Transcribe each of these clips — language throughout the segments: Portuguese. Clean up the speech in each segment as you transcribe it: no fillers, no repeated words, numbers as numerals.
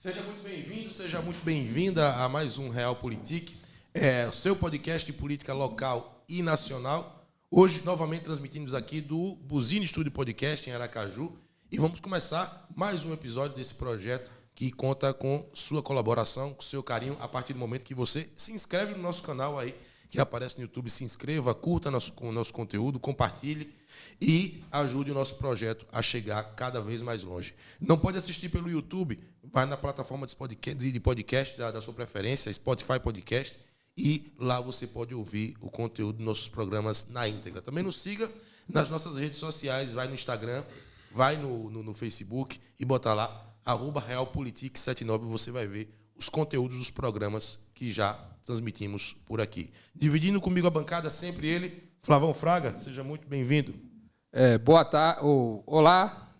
Seja muito bem-vindo, seja muito bem-vinda a mais um Realpolitik, o seu podcast de política local e nacional. Hoje, novamente, transmitimos aqui do Buzine Estúdio Podcast em Aracaju e vamos começar mais um episódio desse projeto que conta com sua colaboração, com seu carinho, a partir do momento que você se inscreve no nosso canal aí, que aparece no YouTube, se inscreva, curta nosso conteúdo, compartilhe e ajude o nosso projeto a chegar cada vez mais longe. Não pode assistir pelo YouTube, vai na plataforma de podcast da sua preferência, Spotify Podcast, e lá você pode ouvir o conteúdo dos nossos programas na íntegra. Também nos siga nas nossas redes sociais, vai no Instagram, vai no Facebook e bota lá, @realpolitik79, você vai ver os conteúdos dos programas que já transmitimos por aqui. Dividindo comigo a bancada, sempre ele, Flavão Fraga, seja muito bem-vindo. Boa tarde, olá,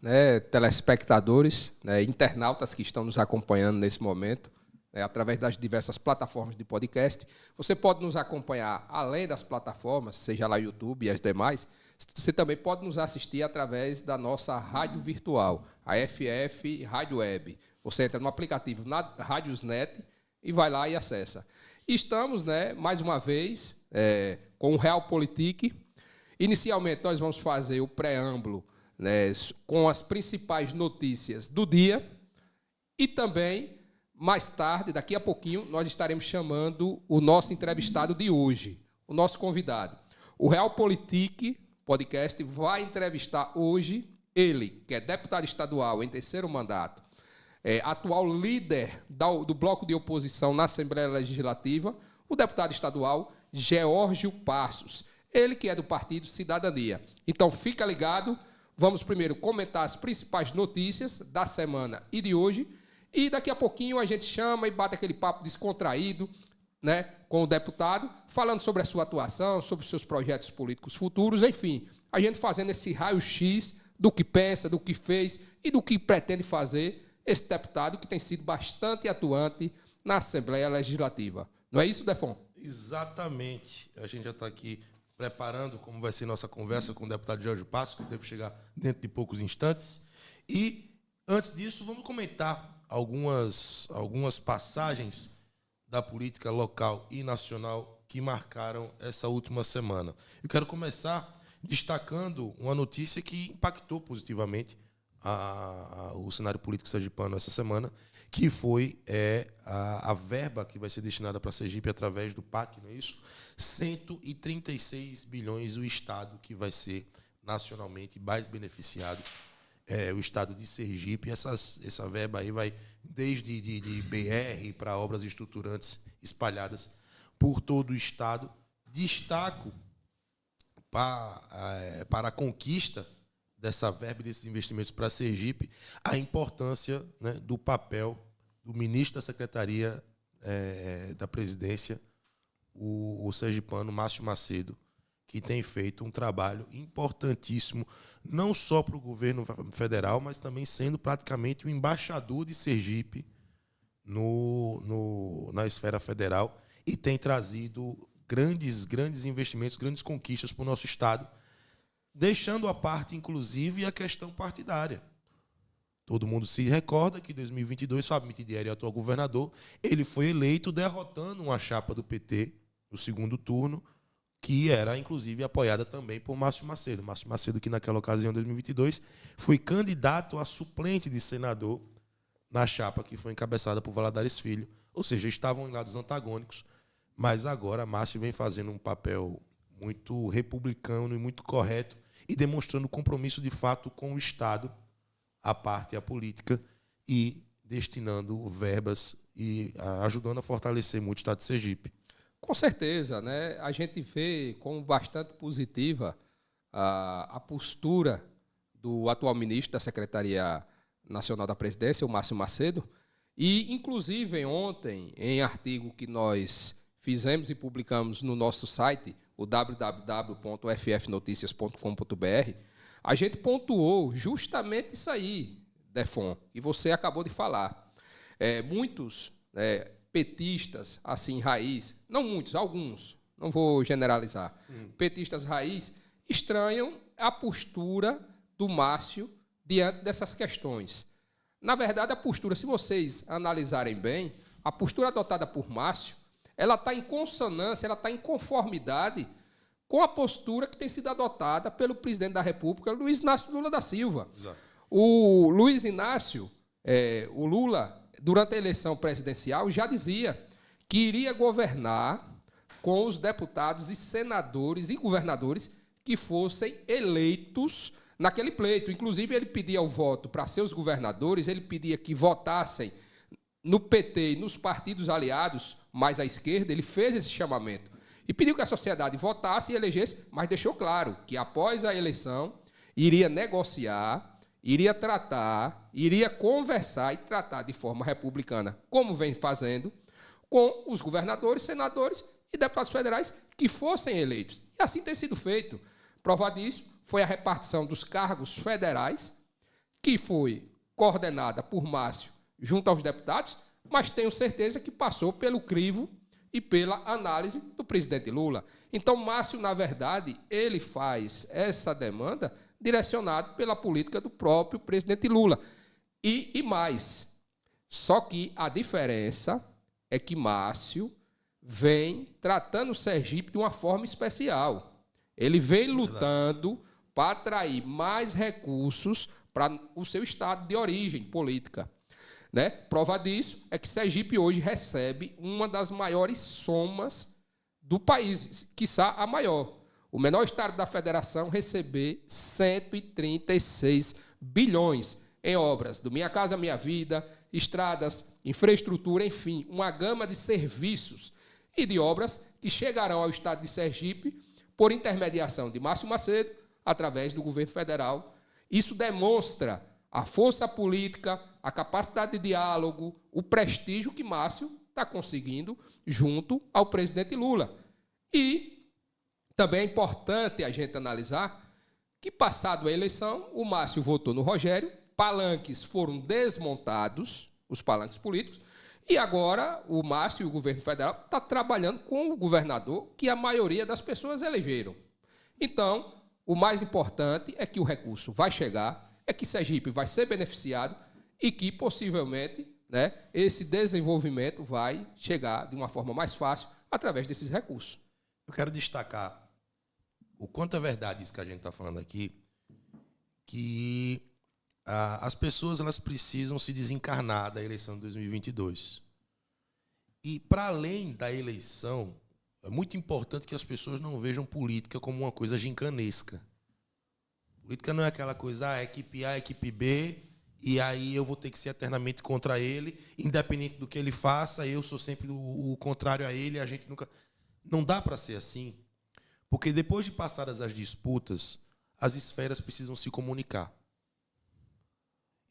telespectadores, internautas que estão nos acompanhando nesse momento, através das diversas plataformas de podcast. Você pode nos acompanhar além das plataformas, seja lá YouTube e as demais. Você também pode nos assistir através da nossa rádio virtual, a FF Rádio Web. Você entra no aplicativo na Radiosnet e vai lá e acessa. E estamos, mais uma vez, com o Realpolitik. Inicialmente, nós vamos fazer o preâmbulo com as principais notícias do dia e também, mais tarde, daqui a pouquinho, nós estaremos chamando o nosso entrevistado de hoje, o nosso convidado. O Realpolitik Podcast vai entrevistar hoje ele, que é deputado estadual em terceiro mandato, atual líder do bloco de oposição na Assembleia Legislativa, o deputado estadual Geórgio Passos. Ele que é do Partido Cidadania. Então, fica ligado. Vamos primeiro comentar as principais notícias da semana e de hoje. E daqui a pouquinho a gente chama e bate aquele papo descontraído, com o deputado, falando sobre a sua atuação, sobre os seus projetos políticos futuros, enfim, a gente fazendo esse raio-x do que pensa, do que fez e do que pretende fazer esse deputado que tem sido bastante atuante na Assembleia Legislativa. Não é isso, Defon? Exatamente. A gente já está aqui preparando como vai ser nossa conversa com o deputado Geórgio Passos, que deve chegar dentro de poucos instantes. E, antes disso, vamos comentar algumas passagens da política local e nacional que marcaram essa última semana. Eu quero começar destacando uma notícia que impactou positivamente o cenário político sergipano essa semana, que foi a verba que vai ser destinada para Sergipe através do PAC, não é isso? 136 bilhões, o estado que vai ser nacionalmente mais beneficiado, o estado de Sergipe. Essa verba aí vai desde de BR para obras estruturantes espalhadas por todo o estado. Destaco para a conquista dessa verba e desses investimentos para Sergipe a importância do papel do ministro da Secretaria da Presidência, o sergipano Márcio Macedo, que tem feito um trabalho importantíssimo, não só para o governo federal, mas também sendo praticamente o embaixador de Sergipe na esfera federal, e tem trazido grandes investimentos, grandes conquistas para o nosso estado, deixando à parte, inclusive, a questão partidária. Todo mundo se recorda que em 2022, Fábio Mitidieri, atual governador, ele foi eleito derrotando uma chapa do PT no segundo turno, que era, inclusive, apoiada também por Márcio Macedo. Márcio Macedo, que naquela ocasião, em 2022, foi candidato a suplente de senador na chapa que foi encabeçada por Valadares Filho. Ou seja, estavam em lados antagônicos, mas agora Márcio vem fazendo um papel muito republicano e muito correto e demonstrando compromisso, de fato, com o Estado, a parte, a política, e destinando verbas e ajudando a fortalecer muito o Estado de Sergipe. Com certeza, a gente vê como bastante positiva a postura do atual ministro da Secretaria Nacional da Presidência, o Márcio Macedo, e, inclusive, ontem, em artigo que nós fizemos e publicamos no nosso site, o www.ffnoticias.com.br, a gente pontuou justamente isso aí, Defon, que você acabou de falar. Muitos petistas, assim, raiz, não muitos, alguns, não vou generalizar, petistas raiz, estranham a postura do Márcio diante dessas questões. Na verdade, a postura, se vocês analisarem bem, a postura adotada por Márcio, ela está em consonância, ela está em conformidade com a postura que tem sido adotada pelo presidente da República, Luiz Inácio Lula da Silva. Exato. O Luiz Inácio, o Lula, durante a eleição presidencial, já dizia que iria governar com os deputados e senadores e governadores que fossem eleitos naquele pleito. Inclusive, ele pedia o voto para seus governadores, ele pedia que votassem no PT e nos partidos aliados mais à esquerda, ele fez esse chamamento. E pediu que a sociedade votasse e elegesse, mas deixou claro que, após a eleição, iria negociar, iria tratar, iria conversar e tratar de forma republicana, como vem fazendo, com os governadores, senadores e deputados federais que fossem eleitos. E assim tem sido feito. Prova disso foi a repartição dos cargos federais, que foi coordenada por Márcio junto aos deputados, mas tenho certeza que passou pelo crivo e pela análise do presidente Lula. Então, Márcio, na verdade, ele faz essa demanda direcionada pela política do próprio presidente Lula. E mais, só que a diferença é que Márcio vem tratando o Sergipe de uma forma especial. Ele vem lutando para atrair mais recursos para o seu estado de origem política. Né? Prova disso é que Sergipe hoje recebe uma das maiores somas do país, quiçá a maior. O menor estado da federação receber 136 bilhões em obras do Minha Casa Minha Vida, estradas, infraestrutura, enfim, uma gama de serviços e de obras que chegarão ao estado de Sergipe por intermediação de Márcio Macedo, através do governo federal. Isso demonstra a força política, a capacidade de diálogo, o prestígio que Márcio está conseguindo junto ao presidente Lula. E também é importante a gente analisar que, passado a eleição, o Márcio votou no Rogério, palanques foram desmontados, os palanques políticos, e agora o Márcio e o governo federal estão trabalhando com o governador que a maioria das pessoas elegeram. Então, o mais importante é que o recurso vai chegar, é que Sergipe vai ser beneficiado e que, possivelmente, né, esse desenvolvimento vai chegar de uma forma mais fácil através desses recursos. Eu quero destacar o quanto é verdade isso que a gente está falando aqui, que as pessoas elas precisam se desencarnar da eleição de 2022. E, para além da eleição, é muito importante que as pessoas não vejam política como uma coisa gincanesca. Política não é aquela coisa, equipe A, equipe B, e aí eu vou ter que ser eternamente contra ele, independente do que ele faça, eu sou sempre o contrário a ele, a gente nunca... Não dá para ser assim, porque depois de passadas as disputas, as esferas precisam se comunicar.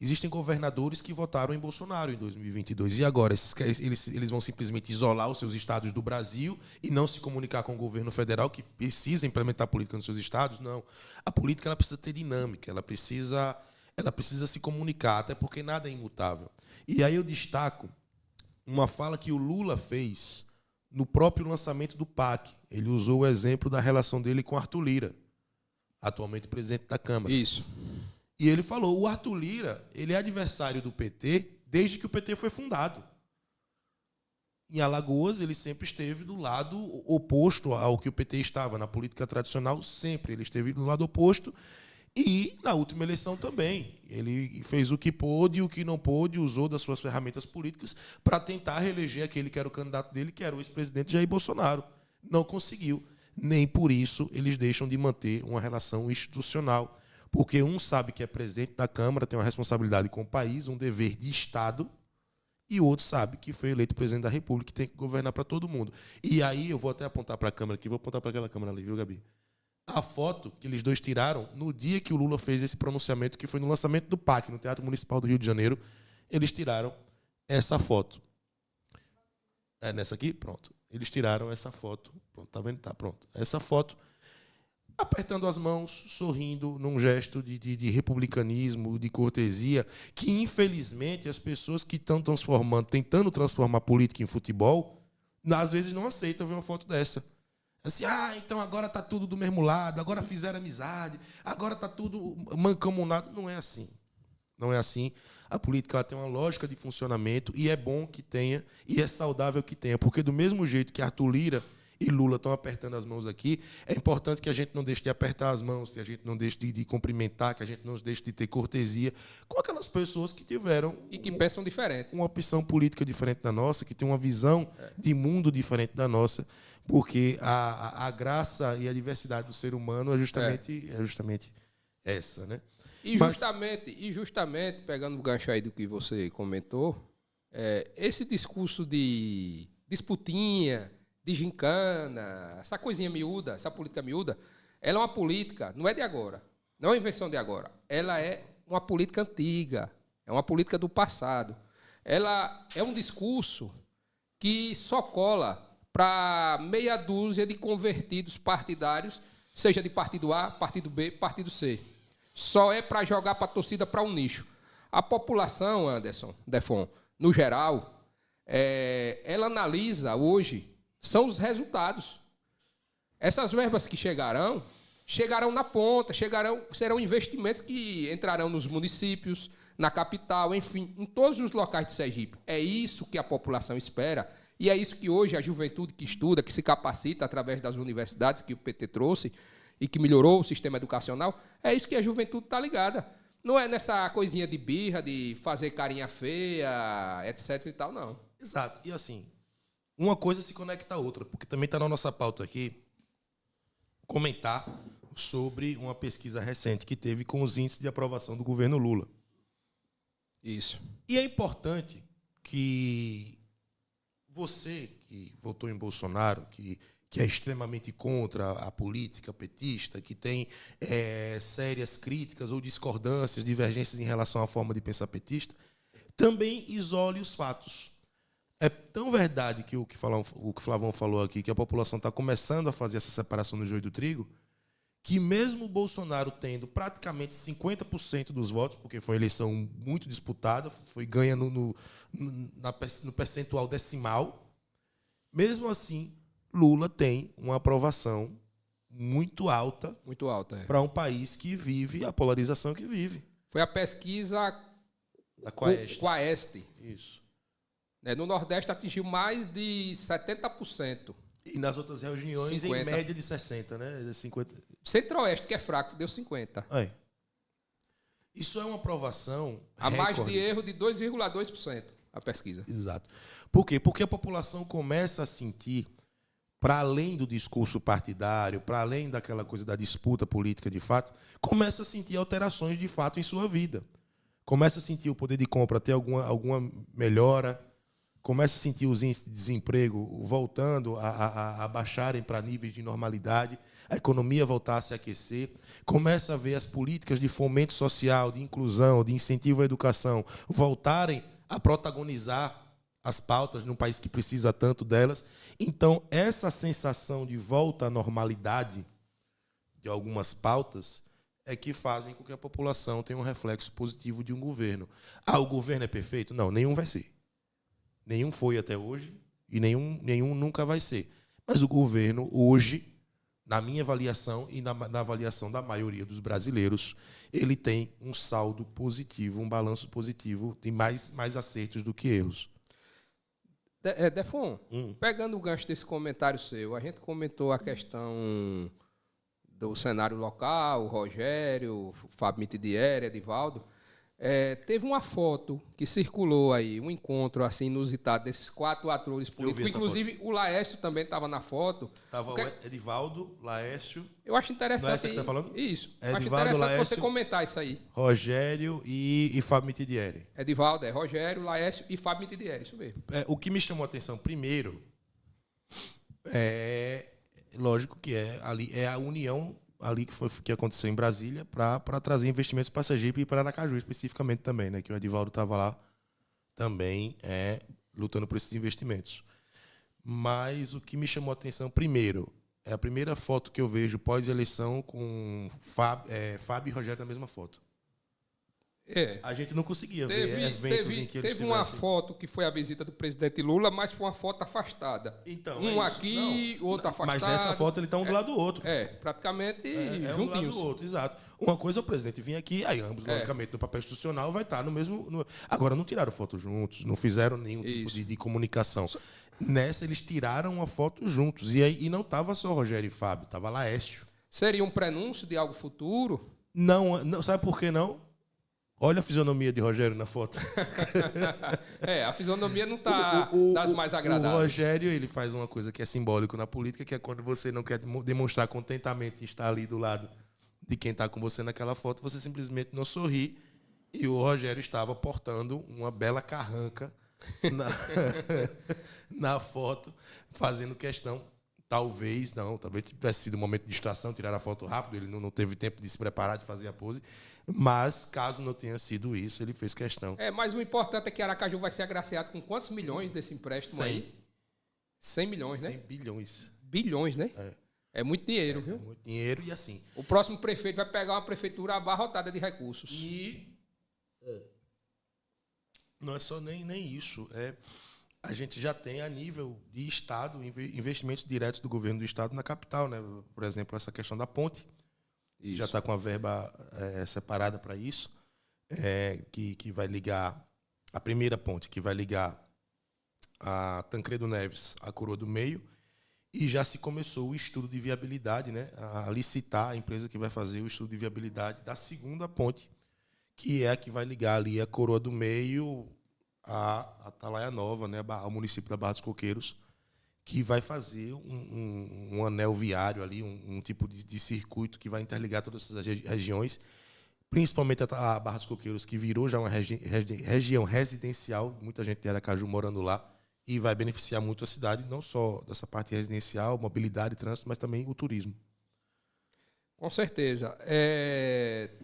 Existem governadores que votaram em Bolsonaro em 2022. E agora? Eles vão simplesmente isolar os seus estados do Brasil e não se comunicar com o governo federal, que precisa implementar a política nos seus estados? Não. A política ela precisa ter dinâmica, ela precisa se comunicar, até porque nada é imutável. E aí eu destaco uma fala que o Lula fez no próprio lançamento do PAC. Ele usou o exemplo da relação dele com Arthur Lira, atualmente presidente da Câmara. Isso. E ele falou, o Arthur Lira, ele é adversário do PT desde que o PT foi fundado. Em Alagoas, ele sempre esteve do lado oposto ao que o PT estava. Na política tradicional, sempre ele esteve do lado oposto. E na última eleição também. Ele fez o que pôde e o que não pôde, usou das suas ferramentas políticas para tentar reeleger aquele que era o candidato dele, que era o ex-presidente Jair Bolsonaro. Não conseguiu. Nem por isso eles deixam de manter uma relação institucional. Porque um sabe que é presidente da Câmara, tem uma responsabilidade com o país, um dever de Estado, e o outro sabe que foi eleito presidente da República e tem que governar para todo mundo. E aí eu vou até apontar para a câmera aqui, vou apontar para aquela câmera ali, viu, Gabi? A foto que eles dois tiraram no dia que o Lula fez esse pronunciamento, que foi no lançamento do PAC, no Teatro Municipal do Rio de Janeiro, eles tiraram essa foto. É nessa aqui? Pronto. Eles tiraram essa foto. Pronto, tá vendo? Tá pronto. Essa foto, apertando as mãos, sorrindo, num gesto de republicanismo, de cortesia, que, infelizmente, as pessoas que estão tentando transformar política em futebol, às vezes não aceitam ver uma foto dessa. Assim, então agora está tudo do mesmo lado, agora fizeram amizade, agora está tudo mancomunado. Não é assim. Não é assim. A política ela tem uma lógica de funcionamento e é bom que tenha e é saudável que tenha, porque do mesmo jeito que Arthur Lira e Lula estão apertando as mãos aqui, é importante que a gente não deixe de apertar as mãos, que a gente não deixe de cumprimentar, que a gente não deixe de ter cortesia com aquelas pessoas que tiveram E que pensam diferente. uma opção política diferente da nossa, que tem uma visão de mundo diferente da nossa, porque a graça e a diversidade do ser humano é justamente essa, né? E justamente, pegando o gancho aí do que você comentou, esse discurso de disputinha, de gincana, essa coisinha miúda, essa política miúda, ela é uma política, não é de agora, não é uma invenção de agora, ela é uma política antiga, é uma política do passado. Ela é um discurso que só cola para meia dúzia de convertidos partidários, seja de partido A, partido B, partido C. Só é para jogar para a torcida para um nicho. A população, Anderson, Defon, no geral, ela analisa hoje, são os resultados. Essas verbas que chegarão na ponta, serão investimentos que entrarão nos municípios, na capital, enfim, em todos os locais de Sergipe. É isso que a população espera e é isso que hoje a juventude que estuda, que se capacita através das universidades que o PT trouxe e que melhorou o sistema educacional, é isso que a juventude está ligada. Não é nessa coisinha de birra, de fazer carinha feia, etc. e tal, não. Exato. E assim, uma coisa se conecta à outra, porque também está na nossa pauta aqui comentar sobre uma pesquisa recente que teve com os índices de aprovação do governo Lula. Isso. E é importante que você que votou em Bolsonaro, que é extremamente contra a política petista, que tem sérias críticas ou discordâncias, divergências em relação à forma de pensar petista, também isole os fatos. É tão verdade que o que Flavão falou aqui, que a população está começando a fazer essa separação do joio e do trigo, que mesmo o Bolsonaro tendo praticamente 50% dos votos, porque foi uma eleição muito disputada, foi ganha no percentual decimal, mesmo assim, Lula tem uma aprovação muito alta para um país que vive a polarização que vive. Foi a pesquisa da Quaest. Quaest. Isso. No Nordeste atingiu mais de 70%. E nas outras regiões, 50%. Em média de 60%, né? 50%. Centro-Oeste, que é fraco, deu 50%. É. Isso é uma aprovação a margem de erro de 2,2%, a pesquisa. Exato. Por quê? Porque a população começa a sentir, para além do discurso partidário, para além daquela coisa da disputa política de fato, começa a sentir alterações de fato em sua vida. Começa a sentir o poder de compra ter alguma melhora, começa a sentir os índices de desemprego voltando a baixarem para níveis de normalidade, a economia voltar a se aquecer, começa a ver as políticas de fomento social, de inclusão, de incentivo à educação voltarem a protagonizar as pautas num país que precisa tanto delas. Então, essa sensação de volta à normalidade de algumas pautas é que fazem com que a população tenha um reflexo positivo de um governo. O governo é perfeito? Não, nenhum vai ser. Nenhum foi até hoje e nenhum nunca vai ser. Mas o governo, hoje, na minha avaliação e na avaliação da maioria dos brasileiros, ele tem um saldo positivo, um balanço positivo, tem mais acertos do que erros. Defon, pegando o gancho desse comentário seu, a gente comentou a questão do cenário local, o Rogério, o Fábio Mitidieri, Edivaldo. Teve uma foto que circulou aí, um encontro assim inusitado desses 4 atores políticos. Inclusive, o Laércio também estava na foto. Estava o Edivaldo, Laércio. Eu acho interessante. Laércio que você está falando? Isso. Edivaldo, acho interessante Laércio, você comentar isso aí. Rogério e Fábio Mitidieri. Edivaldo, Rogério, Laércio e Fábio Mitidieri, isso mesmo. O que me chamou a atenção primeiro lógico que é a união ali que aconteceu em Brasília para trazer investimentos para Sergipe e para Aracaju especificamente também, né? Que o Edivaldo estava lá também lutando por esses investimentos. Mas o que me chamou a atenção primeiro é a primeira foto que eu vejo pós-eleição com Fábio e Rogério na mesma foto. a gente não conseguia ver eventos em que eles teve uma foto que foi a visita do presidente Lula, mas foi uma foto afastada. Então, um aqui, outro afastado. Mas nessa foto ele está um do lado do outro. Praticamente um do lado juntinhos. do outro, exato. Uma coisa é o presidente vir aqui, aí ambos, logicamente, no papel institucional, vai estar no mesmo... Agora, não tiraram foto juntos, não fizeram nenhum tipo de comunicação. Nessa, eles tiraram uma foto juntos. E não estava só Rogério e Fábio, estava Laércio. Seria um prenúncio de algo futuro? Não, sabe por que não? Olha a fisionomia de Rogério na foto. A fisionomia não está das mais agradáveis. O Rogério, ele faz uma coisa que é simbólico na política, que é quando você não quer demonstrar contentamento em estar ali do lado de quem está com você naquela foto, você simplesmente não sorri. E o Rogério estava portando uma bela carranca na foto, fazendo questão. Talvez tivesse sido um momento de distração, tirar a foto rápido, ele não teve tempo de se preparar, de fazer a pose. Mas, caso não tenha sido isso, ele fez questão. Mas o importante é que Aracaju vai ser agraciado com quantos milhões desse empréstimo 100. aí? 100 milhões, né? 100 bilhões. Bilhões, né? É muito dinheiro, viu? É muito dinheiro e assim... O próximo prefeito vai pegar uma prefeitura abarrotada de recursos. E... Não é só nem isso. A gente já tem, a nível de Estado, investimentos diretos do governo do Estado na capital, né? Por exemplo, essa questão da ponte. Isso. Já está com a verba separada para isso, que vai ligar a primeira ponte, que vai ligar a Tancredo Neves à Coroa do Meio, e já se começou o estudo de viabilidade, né? A licitar a empresa que vai fazer o estudo de viabilidade da segunda ponte, que é a que vai ligar ali a Coroa do Meio a Atalaia Nova, né? Ao município da Barra dos Coqueiros, que vai fazer um anel viário ali, um tipo de circuito que vai interligar todas essas regiões, principalmente a Barra dos Coqueiros, que virou já uma região residencial, muita gente de Aracaju morando lá, e vai beneficiar muito a cidade, não só dessa parte residencial, mobilidade, trânsito, mas também o turismo. Com certeza.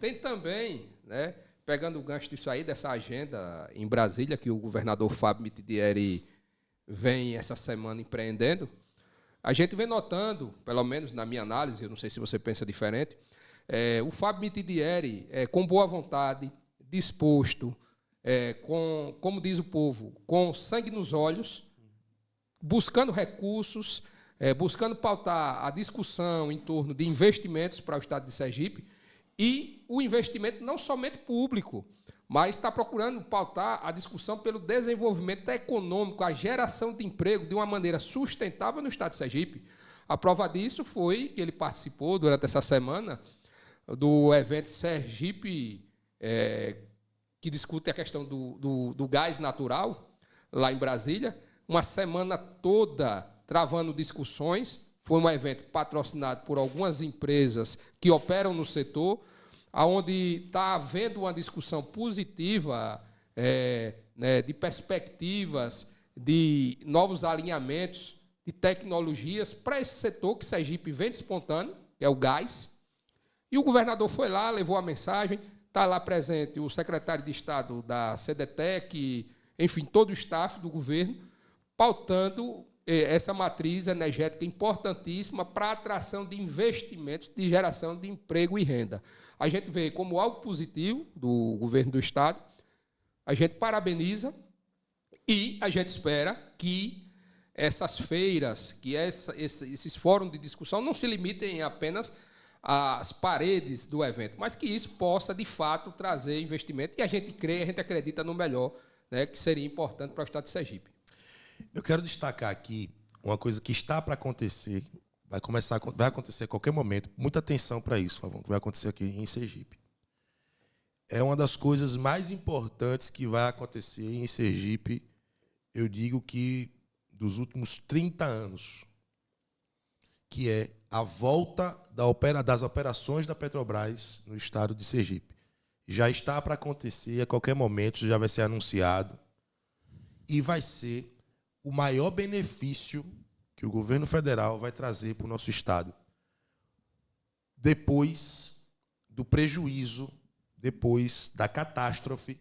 Tem também, né, pegando o gancho disso aí, dessa agenda em Brasília, que o governador Fábio Mitidieri vem essa semana empreendendo, a gente vem notando, pelo menos na minha análise, eu não sei se você pensa diferente, o Fábio Mitidieri, com boa vontade, disposto, como diz o povo, com sangue nos olhos, buscando recursos, buscando pautar a discussão em torno de investimentos para o Estado de Sergipe, e o investimento não somente público, mas está procurando pautar a discussão pelo desenvolvimento econômico, a geração de emprego de uma maneira sustentável no Estado de Sergipe. A prova disso foi que ele participou, durante essa semana, do evento Sergipe, que discute a questão do gás natural, lá em Brasília, uma semana toda travando discussões. Foi um evento patrocinado por algumas empresas que operam no setor, onde está havendo uma discussão positiva, de perspectivas, de novos alinhamentos, de tecnologias para esse setor que Sergipe vem despontando, que é o gás. E o governador foi lá, levou a mensagem, está lá presente o secretário de Estado da CDTEC, enfim, todo o staff do governo, pautando essa matriz energética importantíssima para a atração de investimentos, de geração de emprego e renda. A gente vê como algo positivo do governo do Estado, a gente parabeniza e a gente espera que essas feiras, que esses fóruns de discussão não se limitem apenas às paredes do evento, mas que isso possa, de fato, trazer investimento, e a gente crê, a gente acredita no melhor, né, que seria importante para o Estado de Sergipe. Eu quero destacar aqui uma coisa que está para acontecer, vai acontecer a qualquer momento. Muita atenção para isso, Flavão, que vai acontecer aqui em Sergipe. É uma das coisas mais importantes que vai acontecer em Sergipe, eu digo que dos últimos 30 anos, que é a volta das operações da Petrobras no estado de Sergipe. Já está para acontecer, a qualquer momento já vai ser anunciado, e vai ser o maior benefício que o governo federal vai trazer para o nosso estado, depois do prejuízo, depois da catástrofe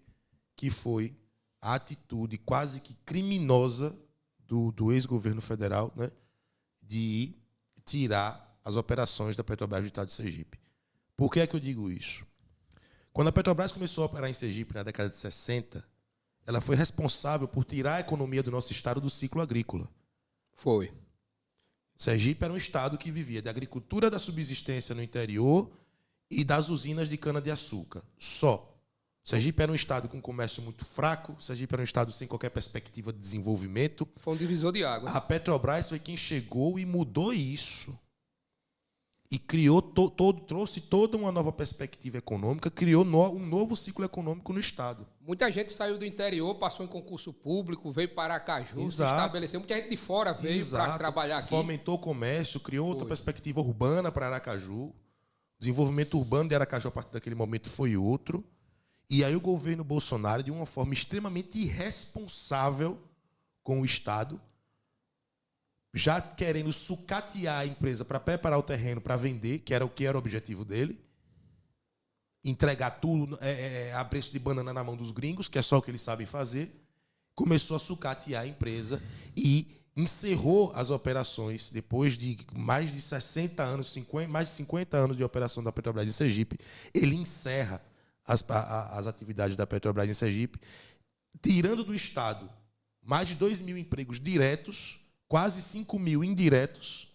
que foi a atitude quase que criminosa do ex-governo federal, né, de tirar as operações da Petrobras do estado de Sergipe. Por que é que eu digo isso? Quando a Petrobras começou a operar em Sergipe na década de 60, ela foi responsável por tirar a economia do nosso estado do ciclo agrícola. Foi. Sergipe era um estado que vivia da agricultura da subsistência no interior e das usinas de cana-de-açúcar. Só. Sergipe era um estado com comércio muito fraco, Sergipe era um estado sem qualquer perspectiva de desenvolvimento. Foi um divisor de águas. A Petrobras foi quem chegou e mudou isso. E criou trouxe toda uma nova perspectiva econômica, criou um novo ciclo econômico no estado. Muita gente saiu do interior, passou em concurso público, veio para Aracaju, se Exato. estabeleceu. Muita gente de fora veio para trabalhar aqui. Fomentou o comércio, criou outra perspectiva urbana para Aracaju. O desenvolvimento urbano de Aracaju, a partir daquele momento, foi outro. E aí o governo Bolsonaro, de uma forma extremamente irresponsável com o Estado, já querendo sucatear a empresa para preparar o terreno para vender, que era o objetivo dele, entregar tudo a preço de banana na mão dos gringos, que é só o que eles sabem fazer, começou a sucatear a empresa e encerrou as operações depois de mais de 60 anos, mais de 50 anos de operação da Petrobras em Sergipe. Ele encerra as atividades da Petrobras em Sergipe, tirando do Estado mais de 2 mil empregos diretos, quase 5 mil indiretos,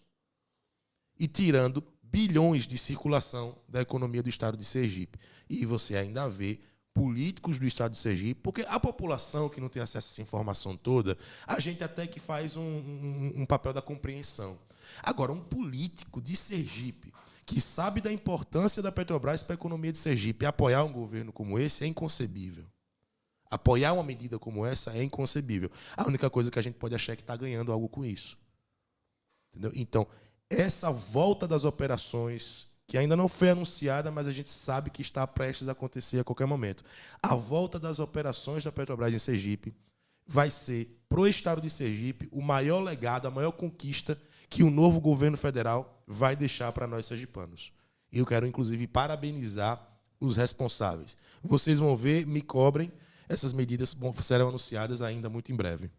e tirando bilhões de circulação da economia do Estado de Sergipe. E você ainda vê políticos do Estado de Sergipe, porque a população que não tem acesso a essa informação toda, a gente até que faz um papel da compreensão. Agora, um político de Sergipe que sabe da importância da Petrobras para a economia de Sergipe, apoiar um governo como esse é inconcebível. Apoiar uma medida como essa é inconcebível. A única coisa que a gente pode achar é que está ganhando algo com isso. Entendeu? Então, essa volta das operações, que ainda não foi anunciada, mas a gente sabe que está prestes a acontecer a qualquer momento. A volta das operações da Petrobras em Sergipe vai ser, para o Estado de Sergipe, o maior legado, a maior conquista que o novo governo federal vai deixar para nós sergipanos. E eu quero, inclusive, parabenizar os responsáveis. Vocês vão ver, me cobrem, essas medidas serão anunciadas ainda muito em breve.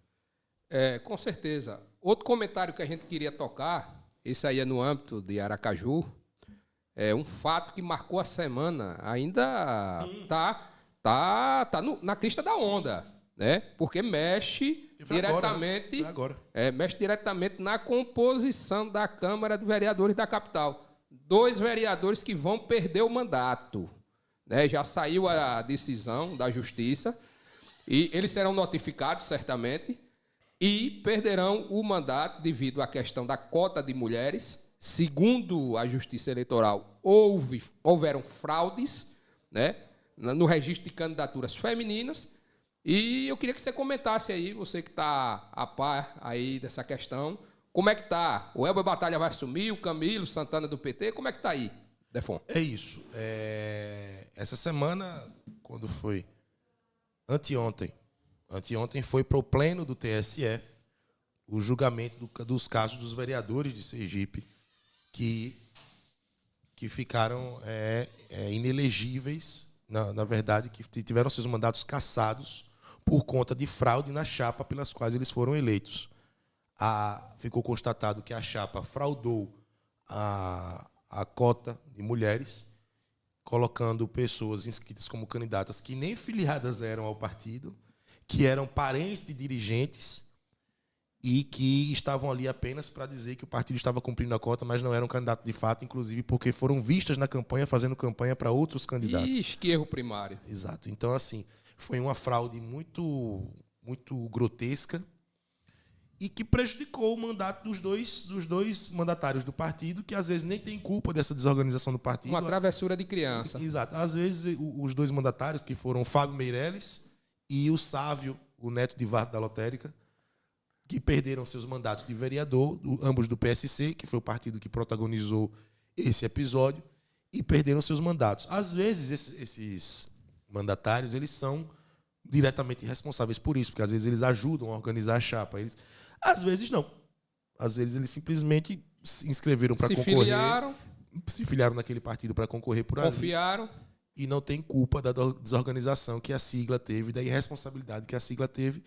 Com certeza. Outro comentário que a gente queria tocar, esse aí é no âmbito de Aracaju, é um fato que marcou a semana, ainda tá na crista da onda, né? Porque mexe diretamente, mexe diretamente na composição da Câmara de Vereadores da capital. 2 vereadores que vão perder o mandato, né? Já saiu a decisão da Justiça e eles serão notificados certamente e perderão o mandato devido à questão da cota de mulheres. Segundo a Justiça Eleitoral, houveram fraudes, né, no registro de candidaturas femininas. E eu queria que você comentasse aí, você que está a par aí dessa questão, como é que está? O Elber Batalha vai assumir, o Camilo Santana do PT, como é que está aí, Defon? É isso. Essa semana, quando foi? Anteontem foi para o pleno do TSE o julgamento dos casos dos vereadores de Sergipe que ficaram inelegíveis, na verdade, que tiveram seus mandatos cassados por conta de fraude na chapa pelas quais eles foram eleitos. Ficou constatado que a chapa fraudou a cota de mulheres, colocando pessoas inscritas como candidatas que nem filiadas eram ao partido, que eram parentes de dirigentes e que estavam ali apenas para dizer que o partido estava cumprindo a cota, mas não eram candidatos de fato, inclusive porque foram vistas na campanha, fazendo campanha para outros candidatos. Ixi, que erro primário. Exato. Então, assim, foi uma fraude muito, muito grotesca e que prejudicou o mandato dos dois mandatários do partido, que às vezes nem tem culpa dessa desorganização do partido. Uma travessura de criança. Exato. Às vezes, os dois mandatários, que foram o Fábio Meirelles e o Sávio, o neto de Varto da Lotérica, que perderam seus mandatos de vereador, ambos do PSC, que foi o partido que protagonizou esse episódio, e perderam seus mandatos. Às vezes, esses mandatários eles são diretamente responsáveis por isso, porque às vezes eles ajudam a organizar a chapa. Às vezes não. Às vezes eles simplesmente se inscreveram para concorrer. Se filiaram naquele partido para concorrer por ali. Confiaram. E não tem culpa da desorganização que a sigla teve, da irresponsabilidade que a sigla teve,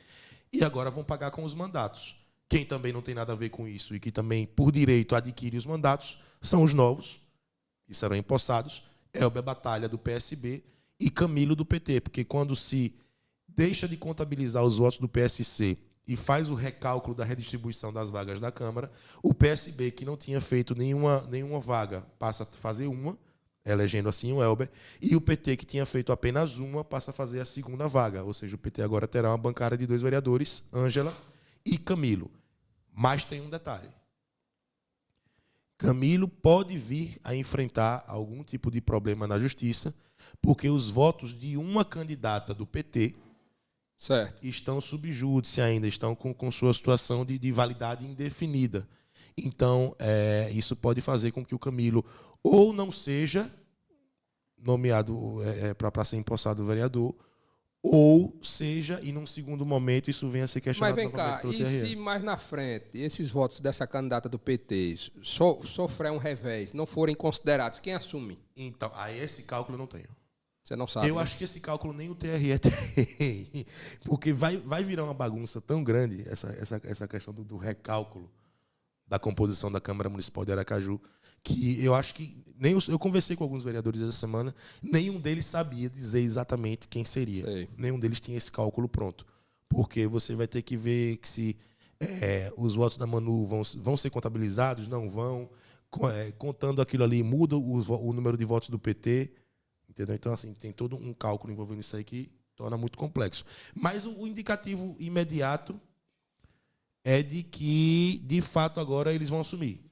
e agora vão pagar com os mandatos. Quem também não tem nada a ver com isso e que também, por direito, adquire os mandatos, são os novos, que serão empossados, Elber Batalha, do PSB, e Camilo do PT, porque quando se deixa de contabilizar os votos do PSC e faz o recálculo da redistribuição das vagas da Câmara, o PSB, que não tinha feito nenhuma vaga, passa a fazer uma, elegendo assim o Elber, e o PT, que tinha feito apenas uma, passa a fazer a segunda vaga. Ou seja, o PT agora terá uma bancada de 2 vereadores, Ângela e Camilo. Mas tem um detalhe. Camilo pode vir a enfrentar algum tipo de problema na justiça, porque os votos de uma candidata do PT certo. estão sob júdice ainda, estão com sua situação de validade indefinida. Então, isso pode fazer com que o Camilo ou não seja nomeado para ser empossado vereador, ou seja, e num segundo momento, isso venha a ser questionado. Mas vem cá, e se mais na frente esses votos dessa candidata do PT sofrer um revés, não forem considerados, quem assume? Então, aí esse cálculo eu não tenho. Você não sabe? Eu acho que esse cálculo nem o TRE tem, porque vai virar uma bagunça tão grande essa questão do recálculo da composição da Câmara Municipal de Aracaju, que eu acho que eu conversei com alguns vereadores essa semana, nenhum deles sabia dizer exatamente quem seria. Sei. Nenhum deles tinha esse cálculo pronto. Porque você vai ter que ver que se os votos da Manu vão ser contabilizados, não vão. Contando aquilo ali, muda o número de votos do PT. Entendeu? Então, assim, tem todo um cálculo envolvendo isso aí que torna muito complexo. Mas o indicativo imediato é de que, de fato, agora eles vão assumir.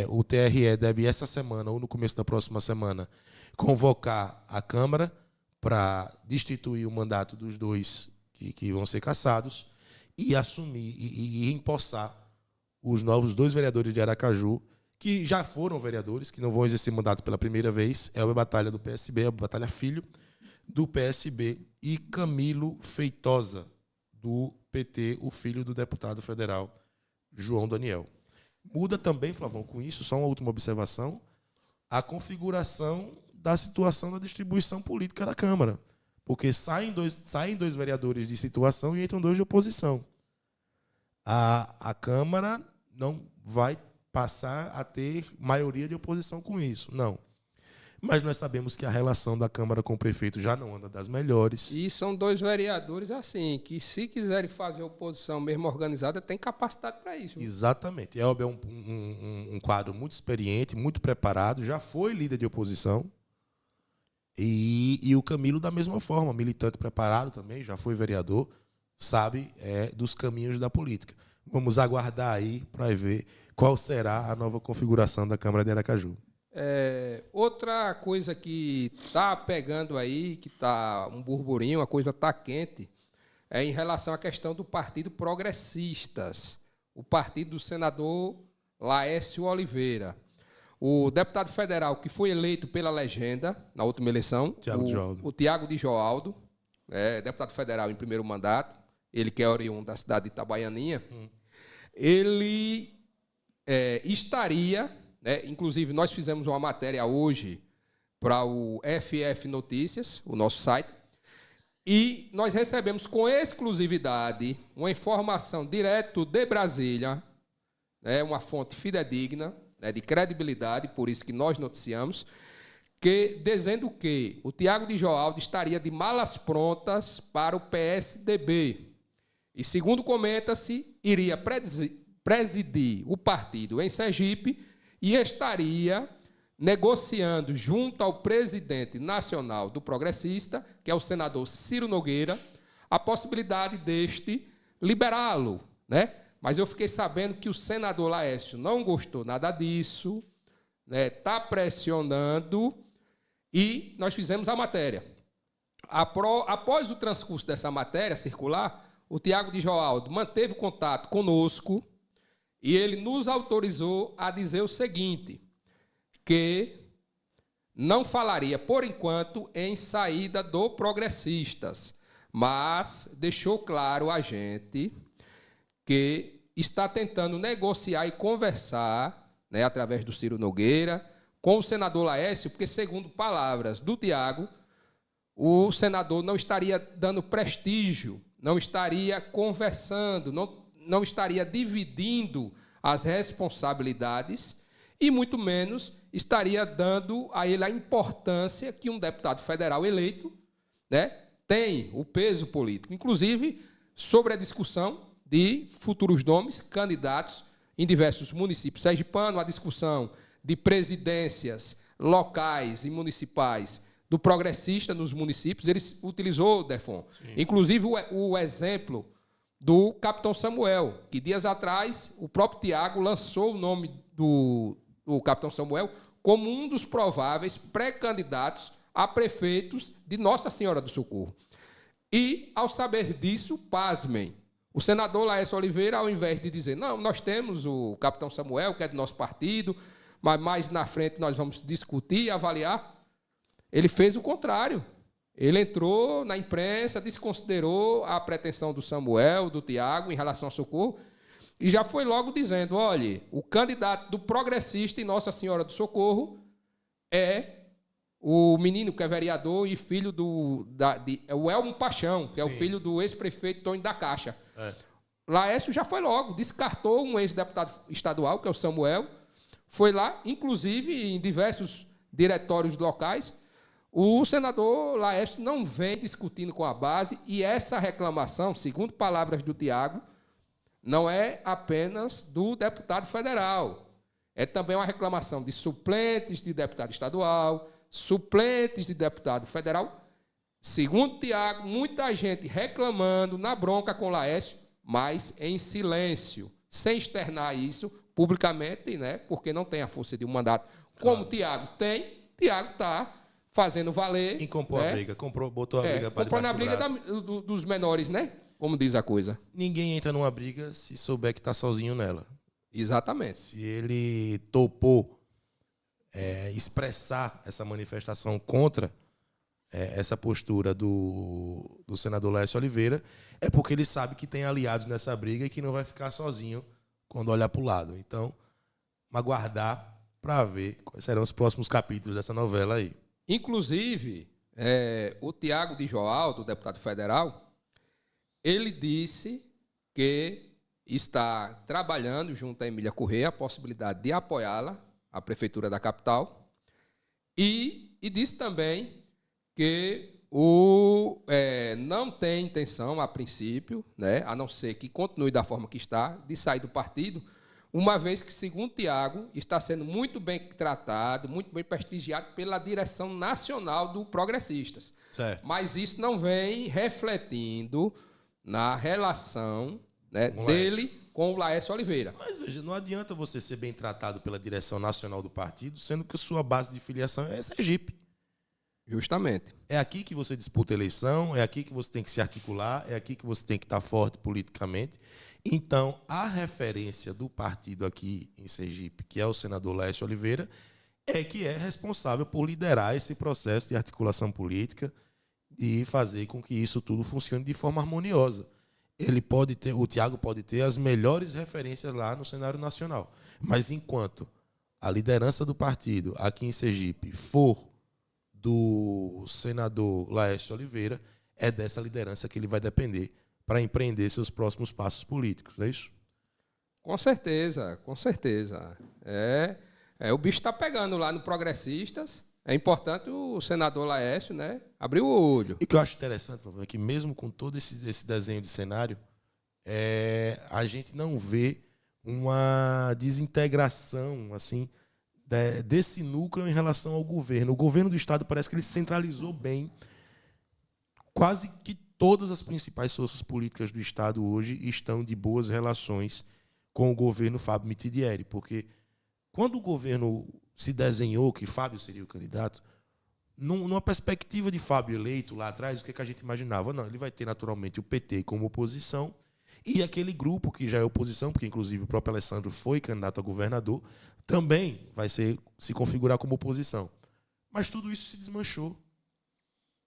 O TRE deve, essa semana, ou no começo da próxima semana, convocar a Câmara para destituir o mandato dos dois que vão ser cassados e assumir e empossar os novos 2 vereadores de Aracaju, que já foram vereadores, que não vão exercer mandato pela primeira vez. Elber Batalha do PSB, Elber Batalha Filho do PSB, e Camilo Feitosa do PT, o filho do deputado federal João Daniel. Muda também, Flavão, com isso, só uma última observação, a configuração da situação da distribuição política da Câmara. Porque saem dois vereadores de situação e entram 2 de oposição. A Câmara não vai passar a ter maioria de oposição com isso, não. Mas nós sabemos que a relação da Câmara com o prefeito já não anda das melhores. E são 2 vereadores, assim, que se quiserem fazer oposição mesmo organizada, tem capacidade para isso. Exatamente. Elber é um quadro muito experiente, muito preparado, já foi líder de oposição. E o Camilo, da mesma forma, militante preparado também, já foi vereador, sabe dos caminhos da política. Vamos aguardar aí para ver qual será a nova configuração da Câmara de Aracaju. Outra coisa que está pegando aí, que está um burburinho, a coisa está quente, é em relação à questão do Partido Progressistas, o partido do senador Laércio Oliveira. O deputado federal que foi eleito pela legenda na última eleição, o Tiago de Joaldo, deputado federal em primeiro mandato, ele que é oriundo da cidade de Itabaianinha, ele estaria... inclusive, nós fizemos uma matéria hoje para o FF Notícias, o nosso site, e nós recebemos com exclusividade uma informação direto de Brasília, uma fonte fidedigna, de credibilidade, por isso que nós noticiamos, dizendo que o Tiago de Joaldo estaria de malas prontas para o PSDB. E, segundo comenta-se, iria presidir o partido em Sergipe e estaria negociando junto ao presidente nacional do Progressista, que é o senador Ciro Nogueira, a possibilidade deste liberá-lo, Mas eu fiquei sabendo que o senador Laércio não gostou nada disso, está pressionando, e nós fizemos a matéria. Após o transcurso dessa matéria circular, o Tiago de Joaldo manteve contato conosco e ele nos autorizou a dizer o seguinte, que não falaria, por enquanto, em saída do Progressistas, mas deixou claro a gente que está tentando negociar e conversar, através do Ciro Nogueira, com o senador Laércio, porque, segundo palavras do Tiago, o senador não estaria dando prestígio, não estaria conversando, não estaria dividindo as responsabilidades e, muito menos, estaria dando a ele a importância que um deputado federal eleito né, tem o peso político, inclusive sobre a discussão de futuros nomes, candidatos em diversos municípios sergipanos, a discussão de presidências locais e municipais do progressista nos municípios. Ele utilizou, Defon, inclusive o exemplo do capitão Samuel, que dias atrás o próprio Tiago lançou o nome do capitão Samuel como um dos prováveis pré-candidatos a prefeitos de Nossa Senhora do Socorro. E, ao saber disso, pasmem, o senador Laércio Oliveira, ao invés de dizer, não, nós temos o capitão Samuel, que é do nosso partido, mas mais na frente nós vamos discutir e avaliar, ele fez o contrário. Ele entrou na imprensa, desconsiderou a pretensão do Samuel, do Tiago, em relação ao Socorro, e já foi logo dizendo, olha, o candidato do progressista em Nossa Senhora do Socorro é o menino que é vereador e filho é o Elmo Paixão, que é o filho do ex-prefeito Tony da Caixa. Laércio já foi logo, descartou um ex-deputado estadual, que é o Samuel, foi lá, inclusive em diversos diretórios locais. O senador Laércio não vem discutindo com a base, e essa reclamação, segundo palavras do Tiago, não é apenas do deputado federal. É também uma reclamação de suplentes de deputado estadual, suplentes de deputado federal. Segundo Tiago, muita gente reclamando na bronca com Laércio, mas em silêncio, sem externar isso publicamente, né, porque não tem a força de um mandato. Como o Tiago tem, Tiago está fazendo valer. E comprou a briga, botou a briga para comprou na briga dos menores, né? Como diz a coisa. Ninguém entra numa briga se souber que está sozinho nela. Exatamente. Se ele topou expressar essa manifestação contra essa postura do senador Laércio Oliveira, é porque ele sabe que tem aliados nessa briga e que não vai ficar sozinho quando olhar para o lado. Então, aguardar para ver quais serão os próximos capítulos dessa novela aí. Inclusive, o Tiago de Joaldo, deputado federal, ele disse que está trabalhando junto à Emília Corrêa a possibilidade de apoiá-la, a prefeitura da capital, e disse também que não tem intenção, a princípio, né, a não ser que continue da forma que está, de sair do partido, uma vez que, segundo Tiago, está sendo muito bem tratado, muito bem prestigiado pela direção nacional do Progressistas. Certo. Mas isso não vem refletindo na relação, né, dele com o Laércio Oliveira. Mas, veja, não adianta você ser bem tratado pela direção nacional do partido, sendo que a sua base de filiação é Sergipe. Justamente. É aqui que você disputa a eleição, é aqui que você tem que se articular, é aqui que você tem que estar forte politicamente. Então, a referência do partido aqui em Sergipe, que é o senador Laércio Oliveira, é que é responsável por liderar esse processo de articulação política e fazer com que isso tudo funcione de forma harmoniosa. O Tiago pode ter as melhores referências lá no cenário nacional, mas enquanto a liderança do partido aqui em Sergipe for do senador Laércio Oliveira, é dessa liderança que ele vai depender para empreender seus próximos passos políticos, não é isso? Com certeza, com certeza. O bicho está pegando lá no Progressistas. É importante o senador Laércio, né, abrir o olho. E o que eu acho interessante, é que mesmo com todo esse desenho de cenário, a gente não vê uma desintegração assim, desse núcleo em relação ao governo. O governo do Estado parece que ele centralizou bem quase que todas as principais forças políticas do Estado hoje estão de boas relações com o governo Fábio Mitidieri, porque quando o governo se desenhou que Fábio seria o candidato, numa perspectiva de Fábio eleito lá atrás, o que a gente imaginava? Não, ele vai ter naturalmente o PT como oposição e aquele grupo que já é oposição, porque inclusive o próprio Alessandro foi candidato a governador, também vai se configurar como oposição. Mas tudo isso se desmanchou.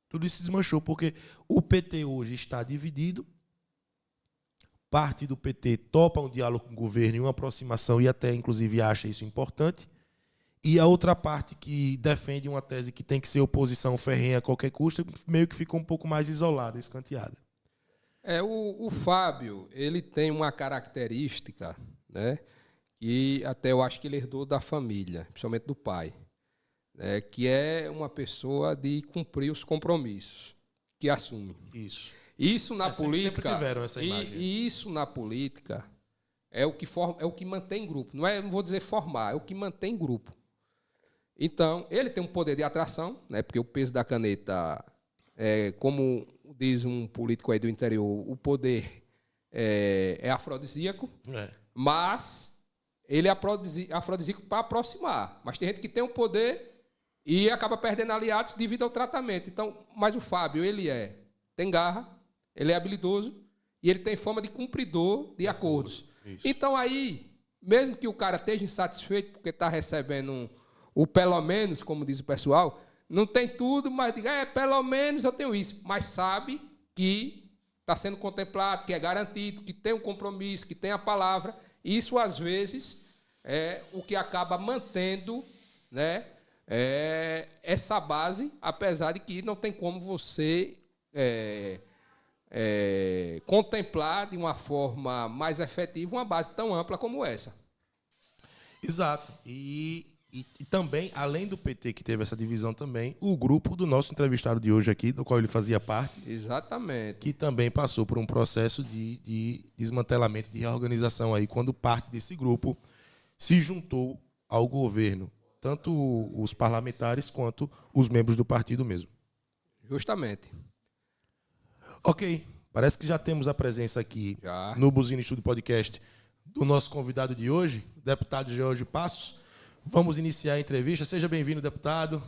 Tudo isso se desmanchou, porque o PT hoje está dividido, parte do PT topa um diálogo com o governo e uma aproximação, e até, inclusive, acha isso importante, e a outra parte que defende uma tese que tem que ser oposição ferrenha a qualquer custo, meio que ficou um pouco mais isolada, escanteada. O Fábio, ele tem uma característica, né, que até eu acho que ele herdou da família, principalmente do pai, que é uma pessoa de cumprir os compromissos. que assume. Isso. Isso na política. Sempre tiveram essa imagem. E isso na política é o que forma, é o que mantém grupo. Não vou dizer formar, é o que mantém grupo. Então, ele tem um poder de atração, né? Porque o peso da caneta, como diz um político aí do interior, o poder é afrodisíaco, mas ele é afrodisíaco para aproximar. Mas tem gente que tem o poder e acaba perdendo aliados devido ao tratamento. Então, mas o Fábio, ele tem garra, ele é habilidoso e ele tem fama de cumpridor de acordos. Isso. Então, aí, mesmo que o cara esteja insatisfeito porque está recebendo o pelo menos, como diz o pessoal, não tem tudo, mas diga, pelo menos eu tenho isso. Mas sabe que está sendo contemplado, que é garantido, que tem um compromisso, que tem a palavra. Isso, às vezes, é o que acaba mantendo, né, essa base, apesar de que não tem como você contemplar de uma forma mais efetiva uma base tão ampla como essa. Exato. E também, além do PT, que teve essa divisão também, o grupo do nosso entrevistado de hoje aqui, do qual ele fazia parte. Exatamente. Que também passou por um processo de desmantelamento, de reorganização aí, quando parte desse grupo se juntou ao governo, tanto os parlamentares quanto os membros do partido mesmo. Justamente. Ok, parece que já temos a presença aqui no Buzina Estúdio Podcast do nosso convidado de hoje, deputado Geórgio Passos. Vamos iniciar a entrevista. Seja bem-vindo, deputado.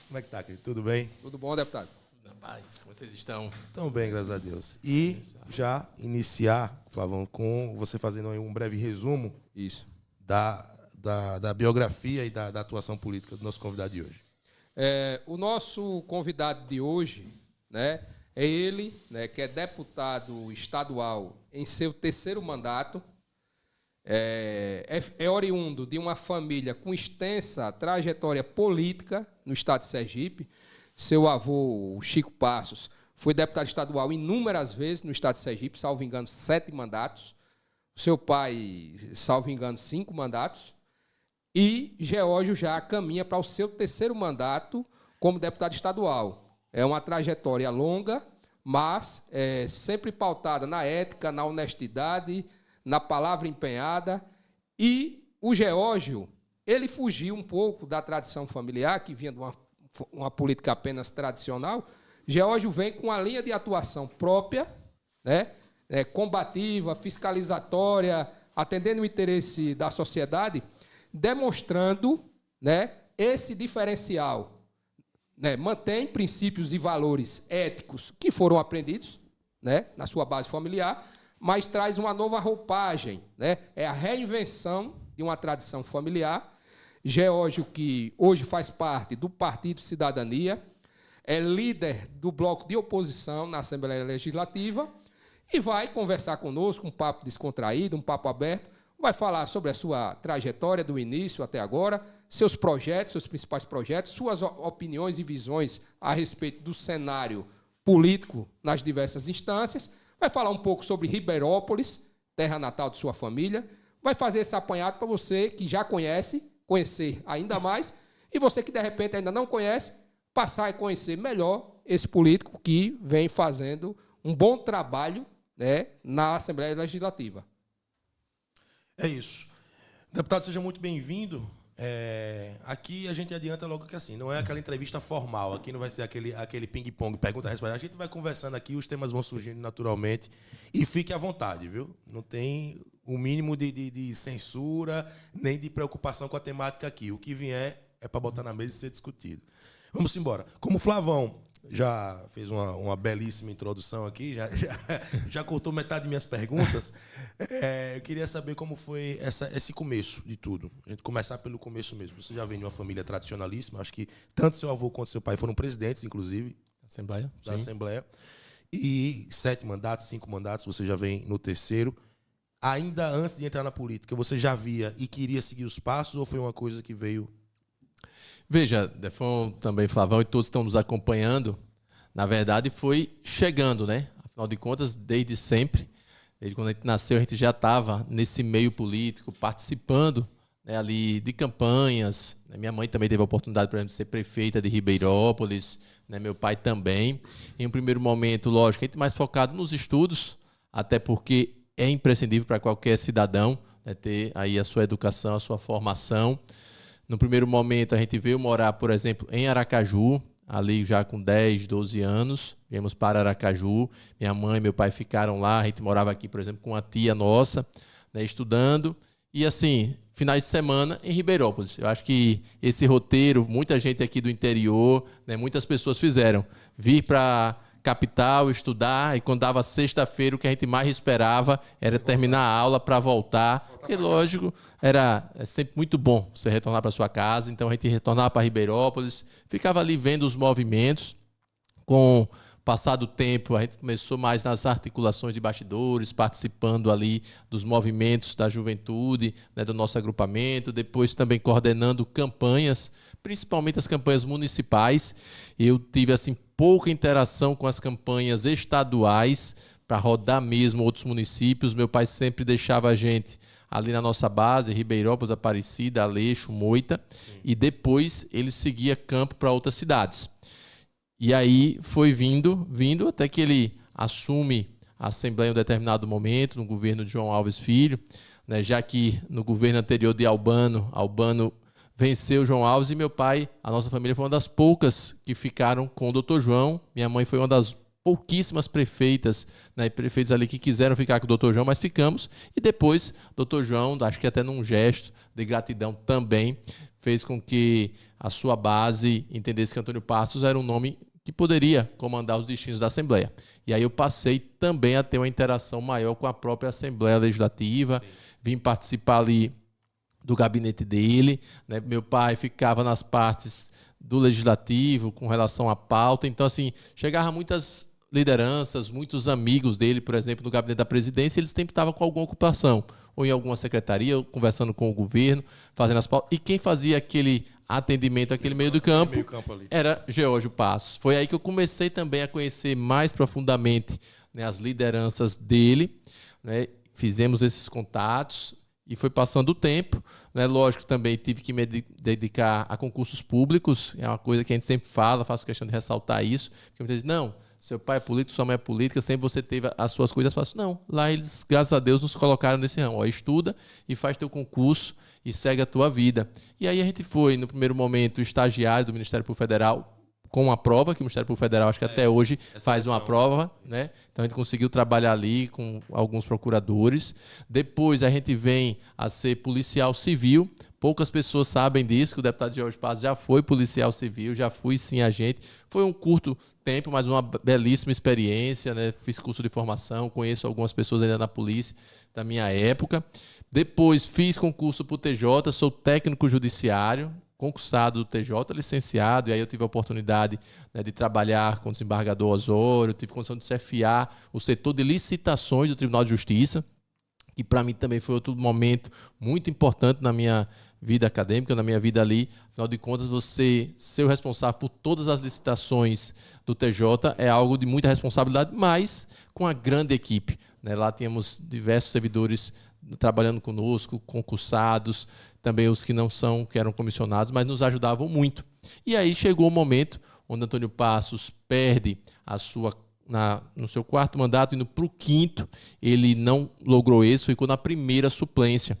Como é que tá, querido? Tudo bem? Tudo bom, deputado? Na paz. Como vocês estão? Estão bem, graças a Deus. E já iniciar, Flavão, com você fazendo aí um breve resumo da biografia e da atuação política do nosso convidado de hoje. O nosso convidado de hoje, né, é ele, né, que é deputado estadual em seu 3º mandato. É oriundo de uma família com extensa trajetória política no estado de Sergipe. Seu avô, Chico Passos, foi deputado estadual inúmeras vezes no estado de Sergipe, salvo engano, 7 mandatos. Seu pai, salvo engano, 5 mandatos. E Geórgio já caminha para o seu 3º mandato como deputado estadual. É uma trajetória longa, mas sempre pautada na ética, na honestidade, na palavra empenhada. E o Geórgio, ele fugiu um pouco da tradição familiar, que vinha de uma política apenas tradicional. Geórgio vem com uma linha de atuação própria, né, combativa, fiscalizatória, atendendo o interesse da sociedade, demonstrando, né, esse diferencial. Né, mantém princípios e valores éticos que foram aprendidos, né, na sua base familiar, mas traz uma nova roupagem, né? É a reinvenção de uma tradição familiar. Geórgio, que hoje faz parte do Partido Cidadania, é líder do bloco de oposição na Assembleia Legislativa e vai conversar conosco, um papo descontraído, um papo aberto, vai falar sobre a sua trajetória do início até agora, seus projetos, seus principais projetos, suas opiniões e visões a respeito do cenário político nas diversas instâncias. Vai falar um pouco sobre Ribeirópolis, terra natal de sua família. Vai fazer esse apanhado para você que já conhece, conhecer ainda mais. E você que, de repente, ainda não conhece, passar a conhecer melhor esse político que vem fazendo um bom trabalho, né, na Assembleia Legislativa. É isso. Deputado, seja muito bem-vindo. Aqui a gente adianta logo que assim, não é aquela entrevista formal, aqui não vai ser aquele ping-pong, pergunta-resposta. A gente vai conversando aqui, os temas vão surgindo naturalmente e fique à vontade, viu? Não tem o mínimo de censura, nem de preocupação com a temática aqui. O que vier é para botar na mesa e ser discutido. Vamos embora. Como o Flavão já fez uma belíssima introdução aqui, já cortou metade de minhas perguntas. Eu queria saber como foi esse começo de tudo. A gente começar pelo começo mesmo. Você já vem de uma família tradicionalíssima, acho que tanto seu avô quanto seu pai foram presidentes, inclusive, da Assembleia. E 7 mandatos, 5 mandatos, você já vem no 3º. Ainda antes de entrar na política, você já via e queria seguir os passos ou foi uma coisa que veio... Veja, Defon, também Flavão e todos estão nos acompanhando. Na verdade, foi chegando, né? Afinal de contas, desde sempre, desde quando a gente nasceu, a gente já estava nesse meio político, participando né, ali de campanhas. Né? Minha mãe também teve a oportunidade, por exemplo, de ser prefeita de Ribeirópolis, né? Meu pai também. Em um primeiro momento, lógico, a gente mais focado nos estudos, até porque é imprescindível para qualquer cidadão, né, ter aí a sua educação, a sua formação. No primeiro momento, a gente veio morar, por exemplo, em Aracaju, ali já com 10, 12 anos. Viemos para Aracaju. Minha mãe e meu pai ficaram lá. A gente morava aqui, por exemplo, com uma tia nossa, né, estudando. E, assim, finais de semana em Ribeirópolis. Eu acho que esse roteiro, muita gente aqui do interior, né, muitas pessoas fizeram. Vir para capital, estudar, e quando dava sexta-feira, o que a gente mais esperava era terminar a aula para voltar, porque, lógico, é sempre muito bom você retornar para sua casa. Então a gente retornava para Ribeirópolis, ficava ali vendo os movimentos. Com o passar do tempo, a gente começou mais nas articulações de bastidores, participando ali dos movimentos da juventude, né, do nosso agrupamento, depois também coordenando campanhas, principalmente as campanhas municipais. Eu tive, assim, pouca interação com as campanhas estaduais, para rodar mesmo outros municípios. Meu pai sempre deixava a gente ali na nossa base, Ribeirópolis, Aparecida, Aleixo, Moita, e depois ele seguia campo para outras cidades. E aí foi vindo, até que ele assume a Assembleia em um determinado momento, no governo de João Alves Filho, né, já que no governo anterior de Albano venceu João Alves, e meu pai, a nossa família foi uma das poucas que ficaram com o Dr. João. Minha mãe foi uma das pouquíssimas prefeitas, né, prefeitos ali que quiseram ficar com o Dr. João, mas ficamos. E depois, Dr. João, acho que até num gesto de gratidão também, fez com que a sua base entendesse que Antônio Passos era um nome que poderia comandar os destinos da Assembleia. E aí eu passei também a ter uma interação maior com a própria Assembleia Legislativa. Sim. Vim participar ali do gabinete dele, né? Meu pai ficava nas partes do Legislativo com relação à pauta. Então, assim, chegava muitas lideranças, muitos amigos dele, por exemplo, no gabinete da presidência, eles sempre estavam com alguma ocupação, ou em alguma secretaria, ou conversando com o governo, fazendo as pautas. E quem fazia aquele atendimento, aquele meio do campo, era Geórgio Passos. Foi aí que eu comecei também a conhecer mais profundamente, né, as lideranças dele, né? Fizemos esses contatos e foi passando o tempo, né? Lógico, também tive que me dedicar a concursos públicos, é uma coisa que a gente sempre fala, faço questão de ressaltar isso, porque muitas vezes, não, seu pai é político, sua mãe é política, sempre você teve as suas coisas fáceis. Não, lá eles, graças a Deus, nos colocaram nesse ramo. Ó, estuda e faz teu concurso e segue a tua vida. E aí a gente foi, no primeiro momento, estagiário do Ministério Público Federal, com uma prova, que o Ministério Público Federal, acho que até hoje, faz uma prova, né? Então a gente conseguiu trabalhar ali com alguns procuradores. Depois a gente vem a ser policial civil. Poucas pessoas sabem disso, que o deputado Geórgio Passos já foi policial civil, já fui sim agente. Foi um curto tempo, mas uma belíssima experiência, né? Fiz curso de formação, conheço algumas pessoas ainda na polícia da minha época. Depois fiz concurso para o TJ, sou técnico judiciário, concursado do TJ, licenciado, e aí eu tive a oportunidade, né, de trabalhar com o desembargador Osório, tive condição de chefiar o setor de licitações do Tribunal de Justiça, que para mim também foi outro momento muito importante na minha vida acadêmica, na minha vida ali. Afinal de contas, você ser o responsável por todas as licitações do TJ é algo de muita responsabilidade, mas com a grande equipe, né? Lá tínhamos diversos servidores trabalhando conosco, concursados, também os que não são, que eram comissionados, mas nos ajudavam muito. E aí chegou o momento onde Antônio Passos perde a sua, no seu quarto mandato, indo para o quinto, ele não logrou isso, ficou na primeira suplência.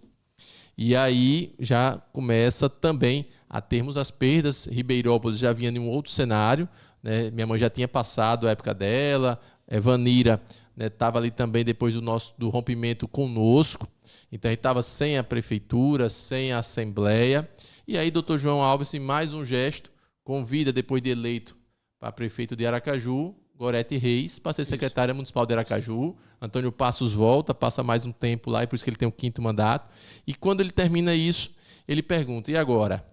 E aí já começa também a termos as perdas. Ribeirópolis já vinha em um outro cenário, né? Minha mãe já tinha passado a época dela, Vanira estava, né, ali também depois do rompimento conosco, então a gente estava sem a prefeitura, sem a Assembleia, e aí Dr. João Alves, em mais um gesto, convida, depois de eleito para prefeito de Aracaju, Gorete Reis, para ser secretária municipal de Aracaju. Antônio Passos volta, passa mais um tempo lá, e por isso que ele tem o quinto mandato, e quando ele termina isso, ele pergunta, e agora?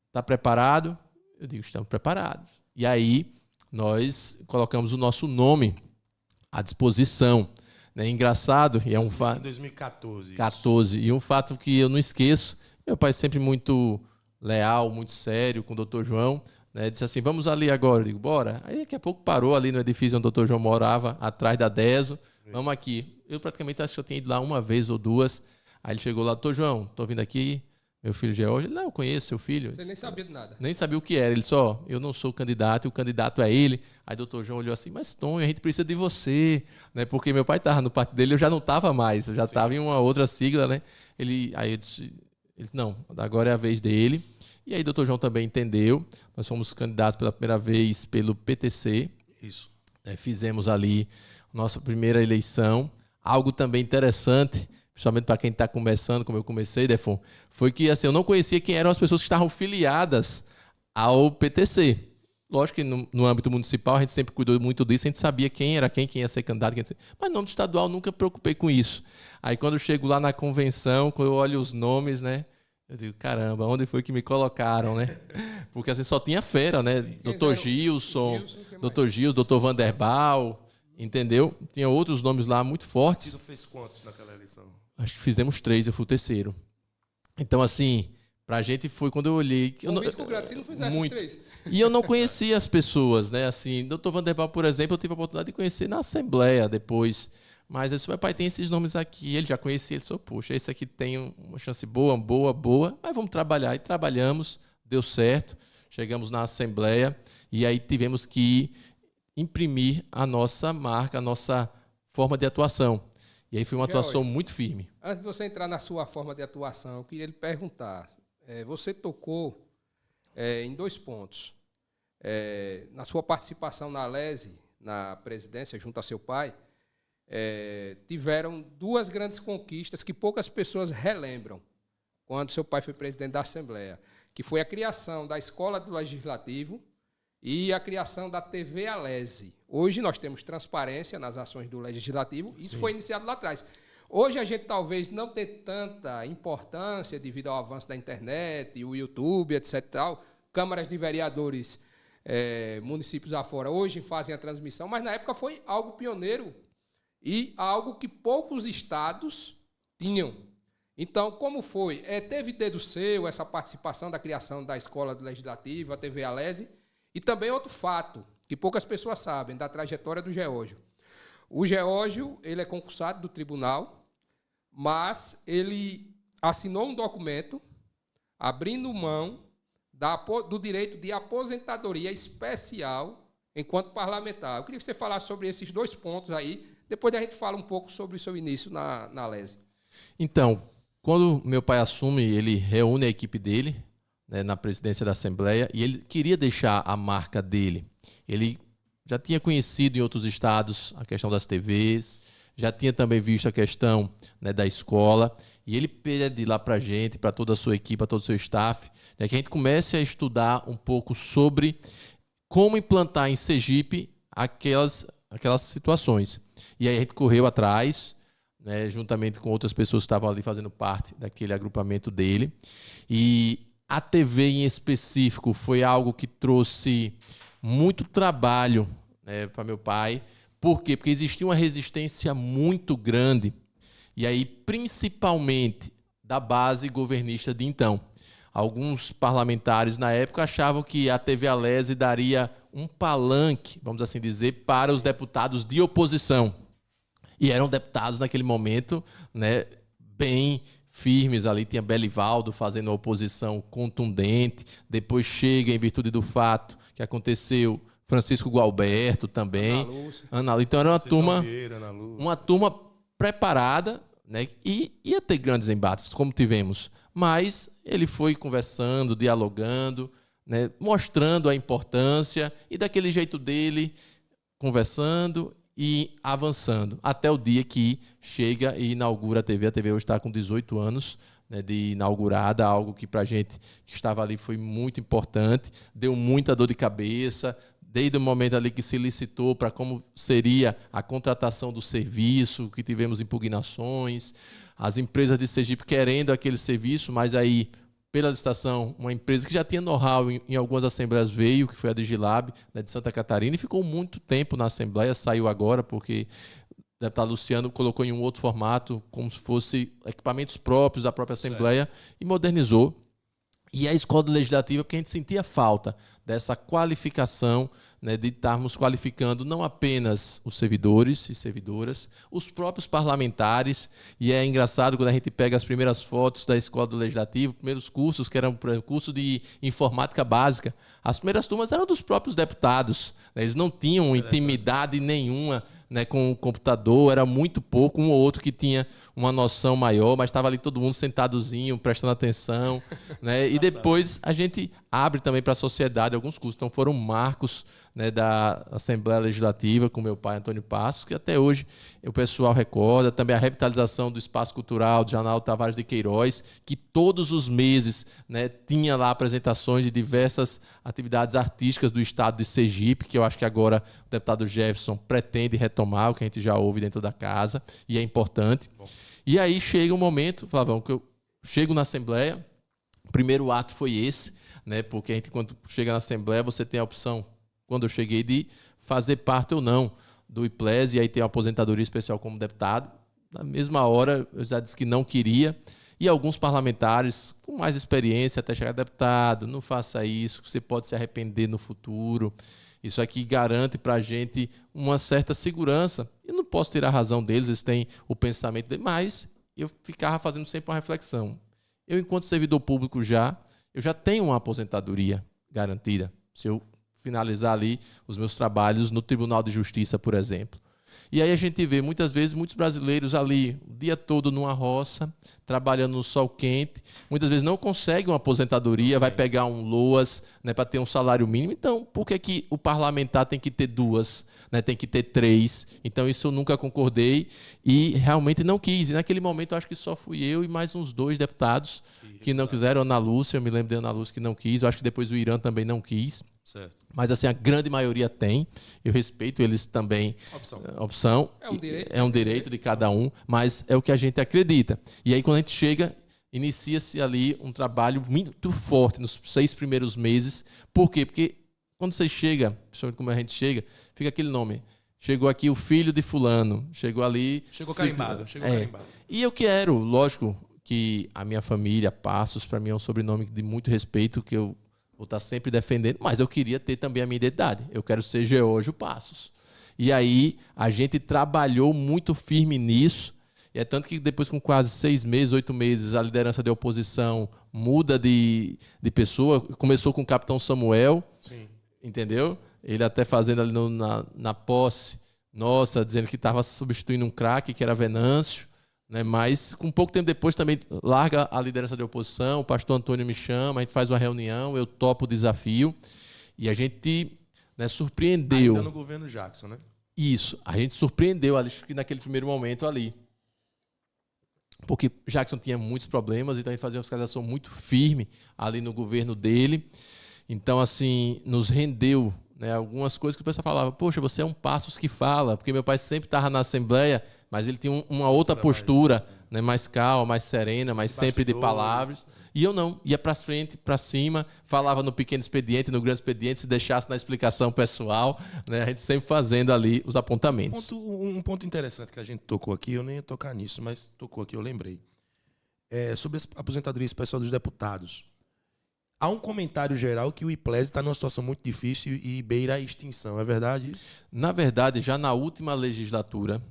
Está preparado? Eu digo, estamos preparados. E aí nós colocamos o nosso nome à disposição, né? Engraçado, e é um fato. Em 2014. 14. E um fato que eu não esqueço, meu pai sempre muito leal, muito sério com o Dr. João, né? Disse assim, vamos ali agora. Eu digo, bora. Aí daqui a pouco parou ali no edifício onde o Dr. João morava, atrás da Deso. Isso. Vamos aqui. Eu praticamente acho que eu tinha ido lá uma vez ou duas. Aí ele chegou lá, Dr. João, estou vindo aqui meu filho George. Ele, não, eu conheço seu filho. Você nem sabia de nada. Nem sabia o que era. Ele só, eu não sou o candidato, e o candidato é ele. Aí o doutor João olhou assim, mas Tonho, a gente precisa de você. Né? Porque meu pai estava no partido dele, eu já não estava mais. Eu já estava em uma outra sigla. Né? Aí eu disse, não, agora é a vez dele. E aí o doutor João também entendeu. Nós fomos candidatos pela primeira vez pelo PTC. Isso. Fizemos ali nossa primeira eleição. Algo também interessante, principalmente para quem está começando, como eu comecei, Defon, foi que assim, eu não conhecia quem eram as pessoas que estavam filiadas ao PTC. Lógico que no âmbito municipal a gente sempre cuidou muito disso, a gente sabia quem era quem ia ser candidato, mas no âmbito estadual nunca me preocupei com isso. Aí quando eu chego lá na convenção, quando eu olho os nomes, né, eu digo, caramba, onde foi que me colocaram, né? Porque assim só tinha fera, né? Doutor Gilson, doutor Vanderbal, entendeu? Tinha outros nomes lá muito fortes. O partido fez quantos naquela eleição? Acho que fizemos 3, eu fui o terceiro. Então, assim, pra gente foi quando eu olhei... Um bispo grande, você não fizesse muito. 3. E eu não conhecia as pessoas, né? Assim, doutor Vanderbal, por exemplo, eu tive a oportunidade de conhecer na Assembleia depois. Mas eu disse, meu pai tem esses nomes aqui, ele já conhecia, ele falou, poxa, esse aqui tem uma chance boa, mas vamos trabalhar. E trabalhamos, deu certo, chegamos na Assembleia e aí tivemos que imprimir a nossa marca, a nossa forma de atuação. E aí foi uma atuação muito firme. Antes de você entrar na sua forma de atuação, eu queria lhe perguntar, você tocou em 2 pontos. Na sua participação na Alese, na presidência, junto a seu pai, tiveram 2 grandes conquistas que poucas pessoas relembram quando seu pai foi presidente da Assembleia, que foi a criação da Escola do Legislativo e a criação da TV Alese. Hoje nós temos transparência nas ações do Legislativo, isso foi iniciado lá atrás. Hoje a gente talvez não tenha tanta importância devido ao avanço da internet, o YouTube, etc. Tal. Câmaras de vereadores, municípios afora, hoje fazem a transmissão, mas na época foi algo pioneiro e algo que poucos estados tinham. Então, como foi? Teve dedo seu essa participação da criação da Escola do Legislativo, a TV Alese, e também outro fato, que poucas pessoas sabem, da trajetória do Geórgio. O Geórgio, ele é concursado do tribunal, mas ele assinou um documento abrindo mão do direito de aposentadoria especial enquanto parlamentar. Eu queria que você falasse sobre esses 2 pontos aí, depois a gente fala um pouco sobre o seu início na Alese. Então, quando meu pai assume, ele reúne a equipe dele, né, na presidência da Assembleia, e ele queria deixar a marca dele. Ele já tinha conhecido em outros estados a questão das TVs, já tinha também visto a questão, né, da escola, e ele pede lá para a gente, para toda a sua equipe, para todo o seu staff, né, que a gente comece a estudar um pouco sobre como implantar em Sergipe aquelas situações. E aí a gente correu atrás, né, juntamente com outras pessoas que estavam ali fazendo parte daquele agrupamento dele. E a TV em específico foi algo que trouxe muito trabalho, né, para meu pai. Por quê? Porque existia uma resistência muito grande, e aí principalmente da base governista de então. Alguns parlamentares na época achavam que a TV Alese daria um palanque, vamos assim dizer, para os deputados de oposição. E eram deputados naquele momento, né, bem firmes ali. Tinha Belivaldo fazendo uma oposição contundente. Depois chega, em virtude do fato que aconteceu, Francisco Gualberto também. Ana Lúcia. Então era uma turma preparada, né, e ia ter grandes embates, como tivemos. Mas ele foi conversando, dialogando, né, mostrando a importância e daquele jeito dele, conversando e avançando, até o dia que chega e inaugura a TV. A TV hoje está com 18 anos, né, de inaugurada, algo que para a gente que estava ali foi muito importante, deu muita dor de cabeça, desde o momento ali que se licitou para como seria a contratação do serviço, que tivemos impugnações, as empresas de Sergipe querendo aquele serviço, mas aí, pela licitação, uma empresa que já tinha know-how em algumas assembleias veio, que foi a Digilab, né, de Santa Catarina, e ficou muito tempo na Assembleia, saiu agora, porque o deputado Luciano colocou em um outro formato, como se fosse equipamentos próprios da própria Assembleia, e modernizou. E a Escola Legislativa, porque a gente sentia falta dessa qualificação né, de estarmos qualificando não apenas os servidores e servidoras, os próprios parlamentares. E é engraçado quando a gente pega as primeiras fotos da Escola do Legislativo, primeiros cursos, que eram curso de informática básica, as primeiras turmas eram dos próprios deputados, né? Eles não tinham intimidade nenhuma, né, com o computador, era muito pouco, um ou outro que tinha uma noção maior, mas estava ali todo mundo sentadozinho, prestando atenção, né? E depois a gente abre também para a sociedade alguns cursos. Então foram marcos, né, da Assembleia Legislativa com meu pai Antônio Passos, que até hoje o pessoal recorda. Também a revitalização do Espaço Cultural do Janal Tavares de Queiroz, que todos os meses, né, tinha lá apresentações de diversas atividades artísticas do estado de Sergipe, que eu acho que agora o deputado Jefferson pretende retomar, o que a gente já ouve dentro da casa, e é importante. Bom. E aí chega um momento, Flavão, que eu chego na Assembleia, o primeiro ato foi esse, né, porque a gente, quando chega na Assembleia, você tem a opção, quando eu cheguei, de fazer parte ou não do IPLES, e aí tem a aposentadoria especial como deputado. Na mesma hora, eu já disse que não queria, e alguns parlamentares com mais experiência, até chegar deputado, não faça isso, você pode se arrepender no futuro. Isso aqui garante para a gente uma certa segurança. Eu não posso tirar a razão deles, eles têm o pensamento deles, mas eu ficava fazendo sempre uma reflexão. Eu, enquanto servidor público, eu já tenho uma aposentadoria garantida. Se eu finalizar ali os meus trabalhos no Tribunal de Justiça, por exemplo. E aí a gente vê, muitas vezes, muitos brasileiros ali, o dia todo numa roça, trabalhando no sol quente, muitas vezes não conseguem uma aposentadoria, vai pegar um LOAS, né, para ter um salário mínimo. Então, por que o parlamentar tem que ter duas, né, tem que ter três? Então, isso eu nunca concordei e realmente não quis. E naquele momento, eu acho que só fui eu e mais uns 2 deputados que não quiseram. Ana Lúcia, eu me lembro de Ana Lúcia que não quis, eu acho que depois o Irã também não quis. Certo. Mas assim, a grande maioria tem. Eu respeito eles também. Opção. É um direito de cada um, mas é o que a gente acredita. E aí, quando a gente chega, inicia-se ali um trabalho muito forte nos 6 primeiros meses. Por quê? Porque quando você chega, principalmente como a gente chega, fica aquele nome. Chegou aqui o filho de fulano. Chegou ali... Chegou carimbado. Carimbado. E eu quero, lógico, que a minha família, Passos, para mim é um sobrenome de muito respeito, que eu vou estar sempre defendendo, mas eu queria ter também a minha identidade. Eu quero ser Geórgio Passos. E aí a gente trabalhou muito firme nisso, e é tanto que depois, com quase 6 meses, 8 meses, a liderança de oposição muda de pessoa. Começou com o capitão Samuel, sim, entendeu? Ele até fazendo ali na posse, nossa, dizendo que estava substituindo um craque, que era Venâncio. Né, mas, com pouco tempo depois, também larga a liderança de oposição, o pastor Antônio me chama, a gente faz uma reunião, eu topo o desafio, e a gente, né, surpreendeu. Ainda no governo Jackson, né? Isso, a gente surpreendeu acho que naquele primeiro momento ali. Porque Jackson tinha muitos problemas, então a gente fazia uma fiscalização muito firme ali no governo dele. Então, assim, nos rendeu, né, algumas coisas que o pessoal falava, poxa, você é um Passos que fala, porque meu pai sempre estava na Assembleia, mas ele tinha uma outra postura, né, mais calma, mais serena, mas sempre de palavras. E eu não, ia para frente, para cima, falava no pequeno expediente, no grande expediente, se deixasse na explicação pessoal, né, a gente sempre fazendo ali os apontamentos. Um ponto interessante que a gente tocou aqui, eu nem ia tocar nisso, mas tocou aqui, eu lembrei. Sobre a aposentadoria especial dos deputados. Há um comentário geral que o IPLES está numa situação muito difícil e beira a extinção, é verdade isso? Na verdade, já na última legislatura,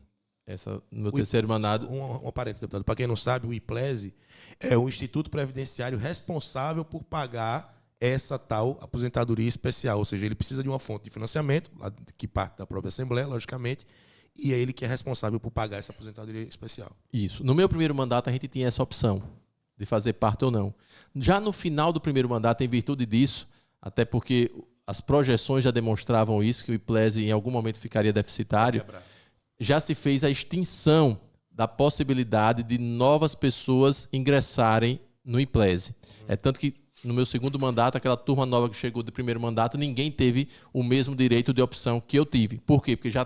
no meu terceiro mandato... Um parênteses, deputado. Para quem não sabe, o IPLES é o Instituto Previdenciário responsável por pagar essa tal aposentadoria especial. Ou seja, ele precisa de uma fonte de financiamento, que parte da própria Assembleia, logicamente, e é ele que é responsável por pagar essa aposentadoria especial. Isso. No meu primeiro mandato, a gente tinha essa opção de fazer parte ou não. Já no final do primeiro mandato, em virtude disso, até porque as projeções já demonstravam isso, que o IPLES em algum momento ficaria deficitário, já se fez a extinção da possibilidade de novas pessoas ingressarem no IPLES. É tanto que, no meu segundo mandato, aquela turma nova que chegou do primeiro mandato, ninguém teve o mesmo direito de opção que eu tive. Por quê? Porque já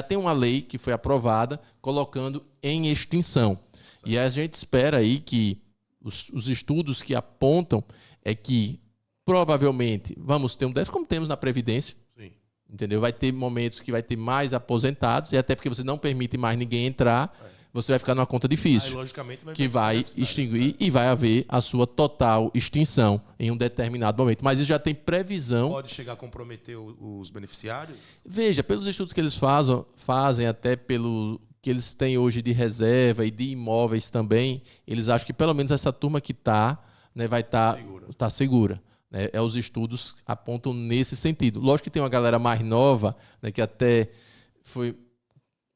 tem uma lei que foi aprovada colocando em extinção. E a gente espera aí que os estudos que apontam é que provavelmente vamos ter um déficit, como temos na Previdência. Sim. Entendeu? Vai ter momentos que vai ter mais aposentados, e até porque você não permite mais ninguém entrar, você vai ficar numa conta difícil. Aí, logicamente, que vai extinguir e vai haver a sua total extinção em um determinado momento. Mas isso já tem previsão. Pode chegar a comprometer os beneficiários? Veja, pelos estudos que eles fazem até pelo que eles têm hoje de reserva e de imóveis também, eles acham que pelo menos essa turma que está, né, vai estar segura. Né? Os estudos apontam nesse sentido. Lógico que tem uma galera mais nova, né, que até foi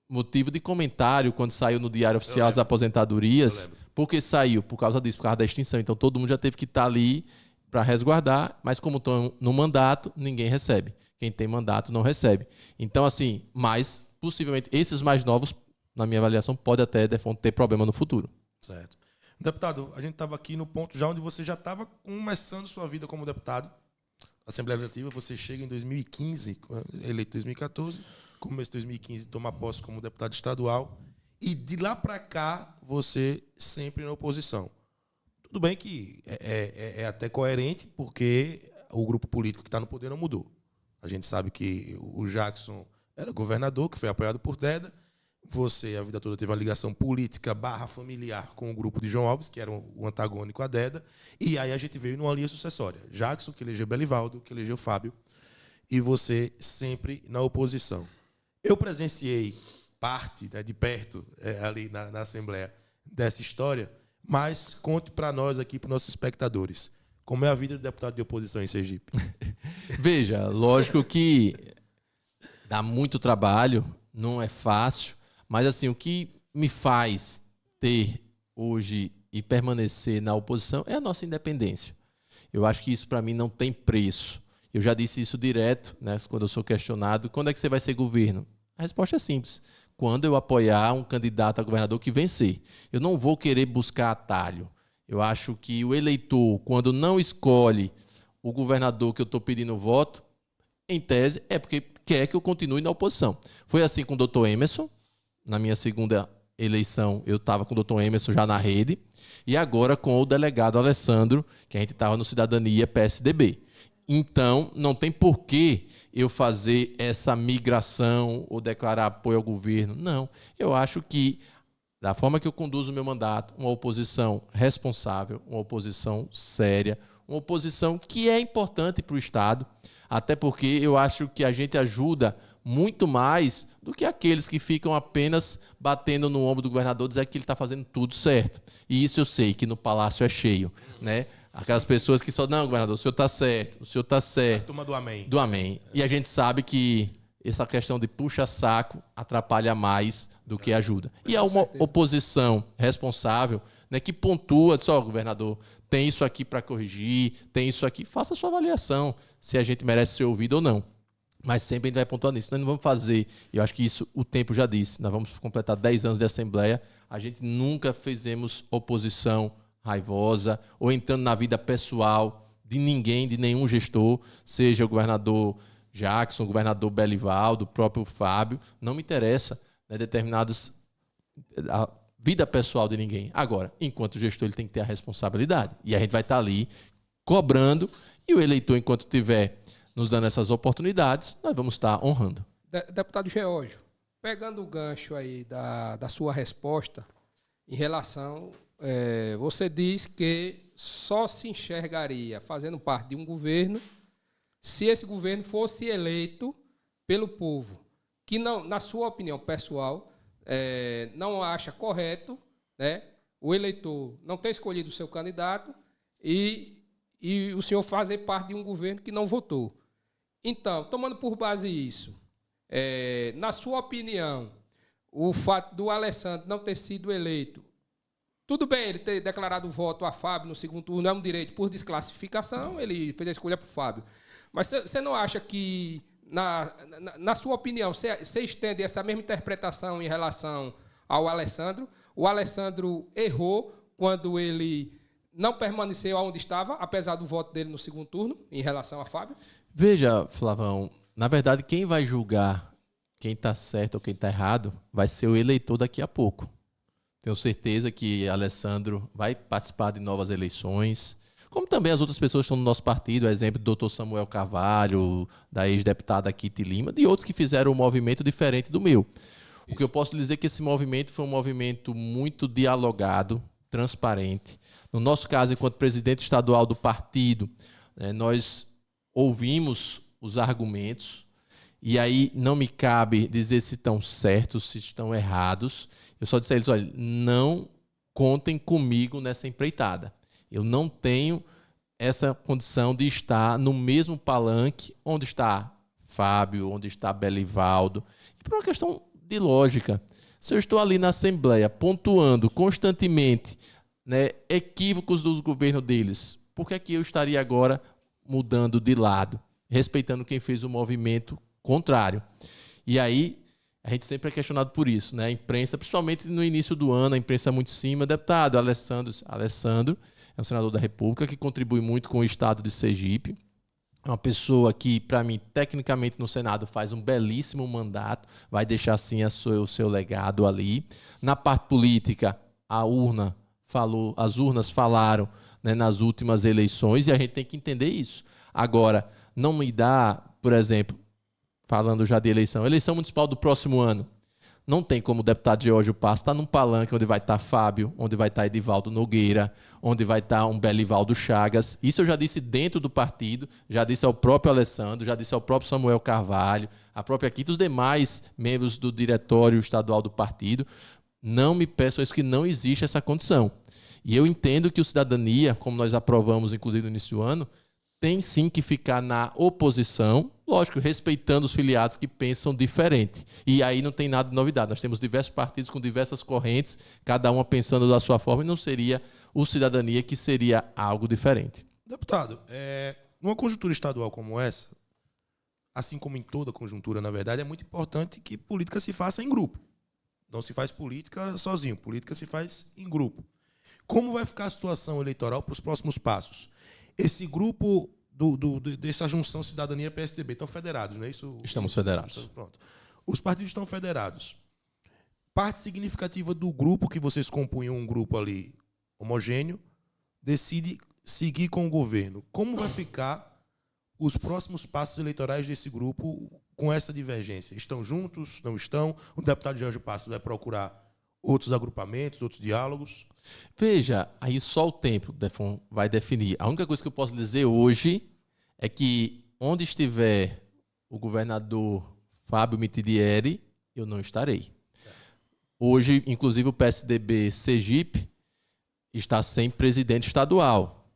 motivo de comentário quando saiu no Diário Oficial as aposentadorias. Por que saiu? Por causa disso, por causa da extinção. Então todo mundo já teve que estar ali para resguardar, mas como estão no mandato, ninguém recebe. Quem tem mandato não recebe. Então, assim, mas possivelmente esses mais novos, na minha avaliação, pode até ter problema no futuro. Certo. Deputado, a gente estava aqui no ponto já onde você já estava começando sua vida como deputado. Assembleia Legislativa, você chega em 2015, eleito em 2014, começo de 2015, toma posse como deputado estadual, e de lá para cá, você sempre na oposição. Tudo bem que é até coerente, porque o grupo político que está no poder não mudou. A gente sabe que o Jackson era governador, que foi apoiado por Deda. Você, a vida toda, teve uma ligação política / familiar com o grupo de João Alves, que era o antagônico a Deda. E aí a gente veio numa linha sucessória. Jackson, que elegeu Belivaldo, que elegeu Fábio. E você sempre na oposição. Eu presenciei parte, né, de perto, ali na Assembleia, dessa história, mas conte para nós aqui, para os nossos espectadores, como é a vida do deputado de oposição em Sergipe. Veja, lógico que dá muito trabalho, não é fácil, mas assim, o que me faz ter hoje e permanecer na oposição é a nossa independência. Eu acho que isso para mim não tem preço. Eu já disse isso direto, né, quando eu sou questionado, quando é que você vai ser governo? A resposta é simples. Quando eu apoiar um candidato a governador que vencer. Eu não vou querer buscar atalho. Eu acho que o eleitor, quando não escolhe o governador que eu estou pedindo voto, em tese, é porque quer que eu continue na oposição. Foi assim com o doutor Emerson. Na minha segunda eleição, eu estava com o doutor Emerson já na rede. E agora com o delegado Alessandro, que a gente estava no Cidadania PSDB. Então, não tem porquê eu fazer essa migração ou declarar apoio ao governo. Não. Eu acho que, da forma que eu conduzo o meu mandato, uma oposição responsável, uma oposição séria, uma oposição que é importante para o Estado, até porque eu acho que a gente ajuda muito mais do que aqueles que ficam apenas batendo no ombro do governador, dizer que ele está fazendo tudo certo. E isso eu sei, que no Palácio é cheio, né? Aquelas pessoas que só, não, governador, o senhor está certo, o senhor está certo. A turma do amém. Do amém. E a gente sabe que essa questão de puxa-saco atrapalha mais do que ajuda. E há uma oposição responsável, né, que pontua, diz, governador, tem isso aqui para corrigir, tem isso aqui, faça a sua avaliação, se a gente merece ser ouvido ou não. Mas sempre a gente vai pontuar nisso. Nós não vamos fazer, eu acho que isso o tempo já disse, nós vamos completar 10 anos de Assembleia, a gente nunca fizemos oposição raivosa ou entrando na vida pessoal de ninguém, de nenhum gestor, seja o governador Jackson, o governador Belivaldo, o próprio Fábio, não me interessa, né, a vida pessoal de ninguém. Agora, enquanto gestor, ele tem que ter a responsabilidade. E a gente vai estar ali cobrando e o eleitor, enquanto estiver nos dando essas oportunidades, nós vamos estar honrando. Deputado Geórgio, pegando o gancho aí da sua resposta em relação... você diz que só se enxergaria fazendo parte de um governo se esse governo fosse eleito pelo povo, que não, na sua opinião pessoal, não acha correto, né, o eleitor não ter escolhido o seu candidato e o senhor fazer parte de um governo que não votou. Então, tomando por base isso, na sua opinião, o fato do Alessandro não ter sido eleito, tudo bem ele ter declarado o voto a Fábio no segundo turno, é um direito por desclassificação, ele fez a escolha para o Fábio. Mas você não acha que, na sua opinião, você estende essa mesma interpretação em relação ao Alessandro? O Alessandro errou quando ele não permaneceu onde estava, apesar do voto dele no segundo turno, em relação a Fábio? Veja, Flavão, na verdade, quem vai julgar quem está certo ou quem está errado vai ser o eleitor daqui a pouco. Tenho certeza que Alessandro vai participar de novas eleições, como também as outras pessoas que estão no nosso partido, exemplo do doutor Samuel Carvalho, da ex-deputada Kitty Lima, de outros que fizeram um movimento diferente do meu. Porque eu posso dizer que esse movimento foi um movimento muito dialogado, transparente. No nosso caso, enquanto presidente estadual do partido, nós ouvimos os argumentos, e aí não me cabe dizer se estão certos, se estão errados. Eu só disse a eles, olha, não contem comigo nessa empreitada. Eu não tenho essa condição de estar no mesmo palanque onde está Fábio, onde está Belivaldo. E por uma questão de lógica, se eu estou ali na Assembleia pontuando constantemente, né, equívocos dos governos deles, por que é que eu estaria agora mudando de lado, respeitando quem fez o movimento contrário? E aí a gente sempre é questionado por isso, né? A imprensa, principalmente no início do ano, a imprensa muito em cima. Deputado Alessandro é um senador da República que contribui muito com o estado de Sergipe. É uma pessoa que, para mim, tecnicamente no Senado faz um belíssimo mandato, vai deixar sim o seu legado ali. Na parte política, as urnas falaram, né, nas últimas eleições, e a gente tem que entender isso. Agora, não me dá, por exemplo, falando já de eleição municipal do próximo ano, não tem como o deputado Geórgio Passo estar num palanque onde vai estar Fábio, onde vai estar Edivaldo Nogueira, onde vai estar um Belivaldo Chagas. Isso eu já disse dentro do partido, já disse ao próprio Alessandro, já disse ao próprio Samuel Carvalho, a própria Quita, os demais membros do diretório estadual do partido. Não me peçam isso, que não existe essa condição. E eu entendo que o Cidadania, como nós aprovamos inclusive no início do ano, tem sim que ficar na oposição, lógico, respeitando os filiados que pensam diferente. E aí não tem nada de novidade. Nós temos diversos partidos com diversas correntes, cada uma pensando da sua forma, e não seria o Cidadania que seria algo diferente. Deputado, numa conjuntura estadual como essa, assim como em toda conjuntura, na verdade, é muito importante que política se faça em grupo. Não se faz política sozinho, política se faz em grupo. Como vai ficar a situação eleitoral para os próximos passos? Esse grupo dessa junção Cidadania-PSDB estão federados, não é isso? Estamos federados. Pronto. Os partidos estão federados. Parte significativa do grupo, que vocês compunham um grupo ali homogêneo, decide seguir com o governo. Como vai ficar os próximos passos eleitorais desse grupo com essa divergência? Estão juntos? Não estão? O deputado Geórgio Passo vai procurar outros agrupamentos, outros diálogos? Veja, aí só o tempo vai definir. A única coisa que eu posso dizer hoje é que onde estiver o governador Fábio Mitidieri, eu não estarei. Hoje, inclusive, o PSDB Sergipe está sem presidente estadual.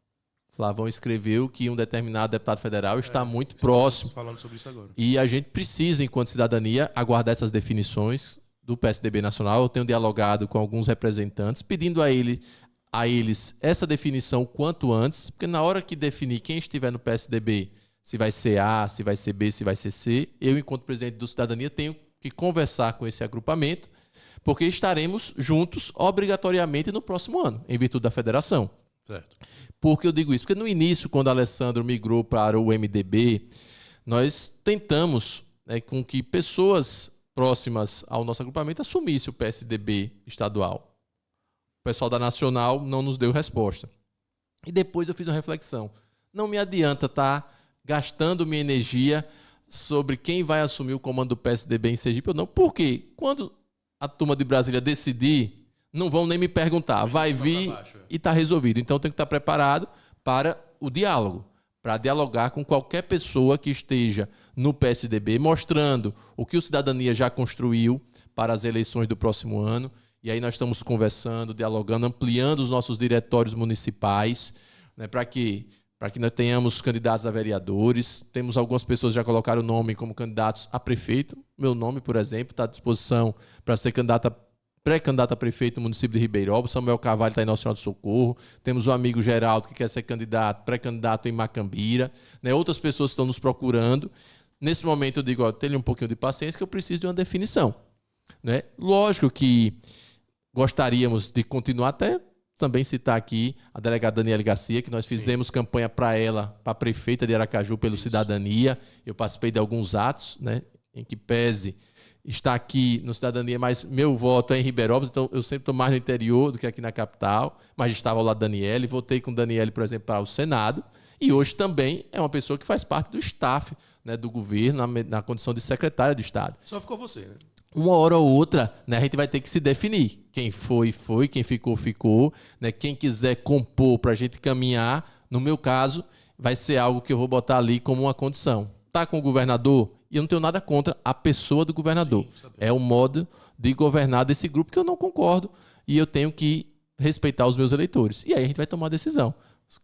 Flavão escreveu que um determinado deputado federal está muito próximo. Falando sobre isso agora. E a gente precisa, enquanto cidadania, aguardar essas definições do PSDB nacional. Eu tenho dialogado com alguns representantes, pedindo a eles essa definição quanto antes, porque na hora que definir quem estiver no PSDB, se vai ser A, se vai ser B, se vai ser C, eu, enquanto presidente do Cidadania, tenho que conversar com esse agrupamento, porque estaremos juntos obrigatoriamente no próximo ano, em virtude da federação. Certo. Por que eu digo isso? Porque no início, quando o Alessandro migrou para o MDB, nós tentamos, né, com que pessoas próximas ao nosso agrupamento assumissem o PSDB estadual. O pessoal da Nacional não nos deu resposta. E depois eu fiz uma reflexão. Não me adianta estar gastando minha energia sobre quem vai assumir o comando do PSDB em Sergipe ou não. Por quê? Quando a turma de Brasília decidir, não vão nem me perguntar. Vai vir e está resolvido. Então eu tenho que estar preparado para o diálogo, para dialogar com qualquer pessoa que esteja no PSDB, mostrando o que o Cidadania já construiu para as eleições do próximo ano. E aí nós estamos conversando, dialogando, ampliando os nossos diretórios municipais, né, para que nós tenhamos candidatos a vereadores. Temos algumas pessoas que já colocaram o nome como candidatos a prefeito. Meu nome, por exemplo, está à disposição para ser pré-candidato a prefeito no município de Ribeirão. Samuel Carvalho está em Nossa Senhora do Socorro. Temos o amigo Geraldo, que quer ser pré-candidato em Macambira. Né? Outras pessoas estão nos procurando. Nesse momento eu digo, tenha um pouquinho de paciência, que eu preciso de uma definição. Né? Lógico que gostaríamos de continuar, até também citar aqui a delegada Daniele Garcia, que nós fizemos campanha para ela, para a prefeita de Aracaju, pelo Cidadania. Eu participei de alguns atos, né, em que pese está aqui no Cidadania, mas meu voto é em Ribeirão, então eu sempre estou mais no interior do que aqui na capital, mas estava ao lado da Daniele, votei com Daniele, por exemplo, para o Senado, e hoje também é uma pessoa que faz parte do staff, né, do governo, na condição de secretária de Estado. Só ficou você, né? uma hora ou outra, né, a gente vai ter que se definir. Quem foi, foi. Quem ficou, ficou. Né? Quem quiser compor para a gente caminhar, no meu caso, vai ser algo que eu vou botar ali como uma condição. Tá com o governador? E eu não tenho nada contra a pessoa do governador. Sim, é o modo de governar desse grupo que eu não concordo. E eu tenho que respeitar os meus eleitores. E aí a gente vai tomar a decisão.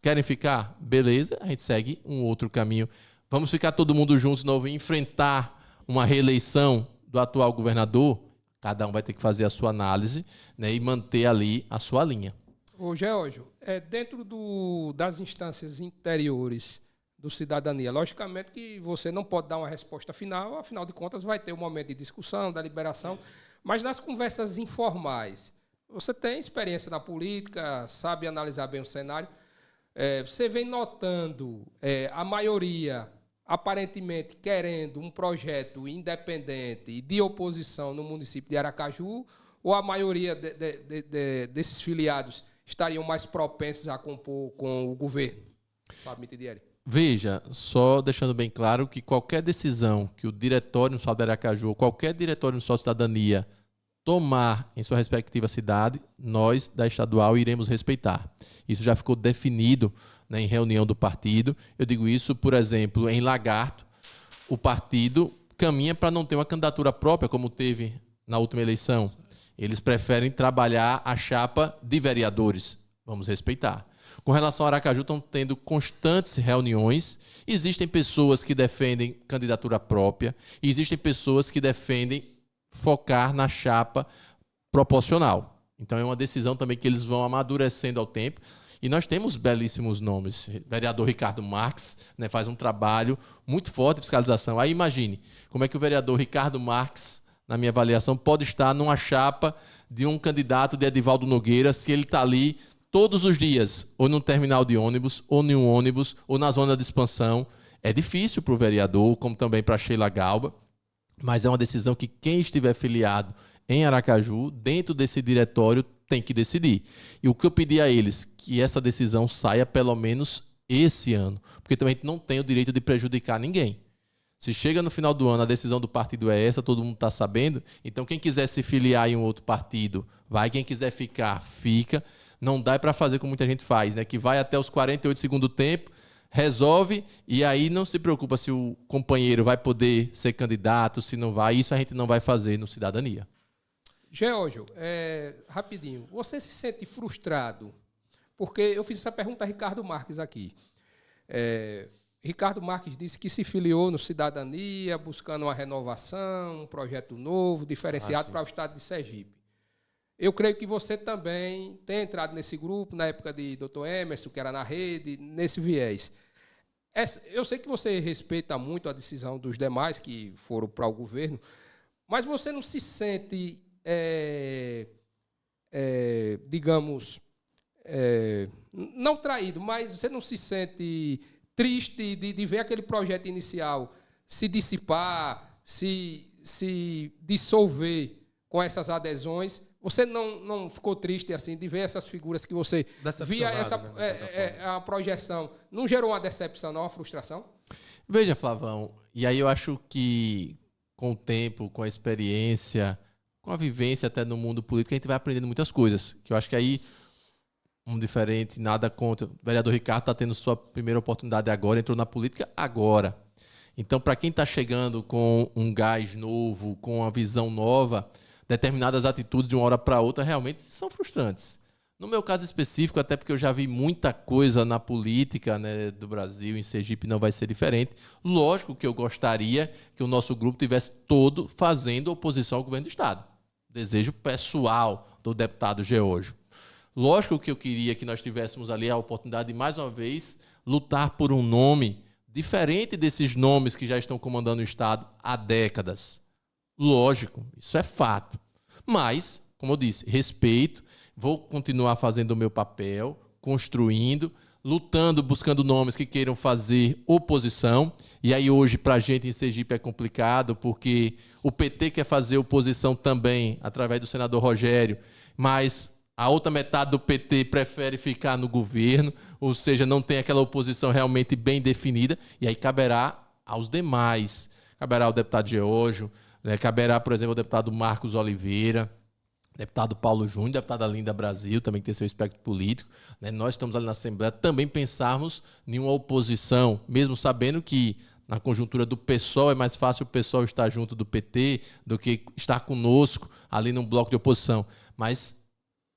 Querem ficar? Beleza, a gente segue um outro caminho. Vamos ficar todo mundo juntos de novo e enfrentar uma reeleição do atual governador? Cada um vai ter que fazer a sua análise, né, e manter ali a sua linha. Ô, Geórgio, dentro das instâncias interiores do Cidadania, logicamente que você não pode dar uma resposta final, afinal de contas vai ter um momento de discussão, deliberação, mas nas conversas informais, você tem experiência na política, sabe analisar bem o cenário, você vem notando a maioria aparentemente querendo um projeto independente e de oposição no município de Aracaju, ou a maioria desses filiados estariam mais propensos a compor com o governo? Fábio Mitidieri. Veja, só deixando bem claro que qualquer decisão que o Diretório Municipal de Aracaju, ou qualquer Diretório Municipal de Cidadania tomar em sua respectiva cidade, nós, da estadual, iremos respeitar. Isso já ficou definido, né, em reunião do partido. Eu digo isso, por exemplo, em Lagarto, o partido caminha para não ter uma candidatura própria, como teve na última eleição. Eles preferem trabalhar a chapa de vereadores. Vamos respeitar. Com relação a Aracaju, estão tendo constantes reuniões. Existem pessoas que defendem candidatura própria, e existem pessoas que defendem focar na chapa proporcional. Então é uma decisão também que eles vão amadurecendo ao tempo. E nós temos belíssimos nomes. O vereador Ricardo Marques, né, faz um trabalho muito forte de fiscalização. Aí imagine como é que o vereador Ricardo Marques, na minha avaliação, pode estar numa chapa de um candidato de Edivaldo Nogueira, se ele está ali todos os dias, ou num terminal de ônibus, ou em um ônibus, ou na zona de expansão. É difícil para o vereador, como também para a Sheila Galba, mas é uma decisão que quem estiver filiado em Aracaju, dentro desse diretório, tem que decidir. E o que eu pedi a eles, que essa decisão saia pelo menos esse ano, porque também a gente não tem o direito de prejudicar ninguém. Se chega no final do ano, a decisão do partido é essa, todo mundo está sabendo, então quem quiser se filiar em um outro partido, vai, quem quiser ficar, fica. Não dá para fazer como muita gente faz, né? Que vai até os 48 segundos do tempo, resolve, e aí não se preocupa se o companheiro vai poder ser candidato, se não vai. Isso a gente não vai fazer no Cidadania. Geórgio, rapidinho, você se sente frustrado? Porque eu fiz essa pergunta a Ricardo Marques aqui. Ricardo Marques disse que se filiou no Cidadania, buscando uma renovação, um projeto novo, diferenciado para o estado de Sergipe. Eu creio que você também tem entrado nesse grupo, na época de Dr. Emerson, que era na rede, nesse viés. Eu sei que você respeita muito a decisão dos demais que foram para o governo, mas você não se sente, digamos, não traído, mas você não se sente triste de ver aquele projeto inicial se dissipar, se dissolver com essas adesões? Você não ficou triste assim de ver essas figuras que você via a projeção? Não gerou uma decepção, não, uma frustração? Veja, Flavão, e aí eu acho que com o tempo, com a experiência, com a vivência até no mundo político, a gente vai aprendendo muitas coisas. Que eu acho que aí, um diferente, nada contra. O vereador Ricardo está tendo sua primeira oportunidade agora, entrou na política agora. Então, para quem está chegando com um gás novo, com uma visão nova, determinadas atitudes de uma hora para outra realmente são frustrantes. No meu caso específico, até porque eu já vi muita coisa na política, né, do Brasil, em Sergipe não vai ser diferente. Lógico que eu gostaria que o nosso grupo tivesse todo fazendo oposição ao governo do Estado. Desejo pessoal do deputado Geórgio. Lógico que eu queria que nós tivéssemos ali a oportunidade de, mais uma vez, lutar por um nome diferente desses nomes que já estão comandando o Estado há décadas. Lógico, isso é fato. Mas, como eu disse, respeito, vou continuar fazendo o meu papel, construindo, lutando, buscando nomes que queiram fazer oposição. E aí hoje, para a gente em Sergipe é complicado, porque o PT quer fazer oposição também, através do senador Rogério, mas a outra metade do PT prefere ficar no governo, ou seja, não tem aquela oposição realmente bem definida, e aí caberá aos demais, caberá ao deputado Geórgio, Né? Caberá, por exemplo, ao deputado Marcos Oliveira, deputado Paulo Júnior, deputada Linda Brasil, também que tem seu espectro político. Né? Nós estamos ali na Assembleia também pensarmos em uma oposição, mesmo sabendo que na conjuntura do PSOL é mais fácil o PSOL estar junto do PT do que estar conosco ali num bloco de oposição. Mas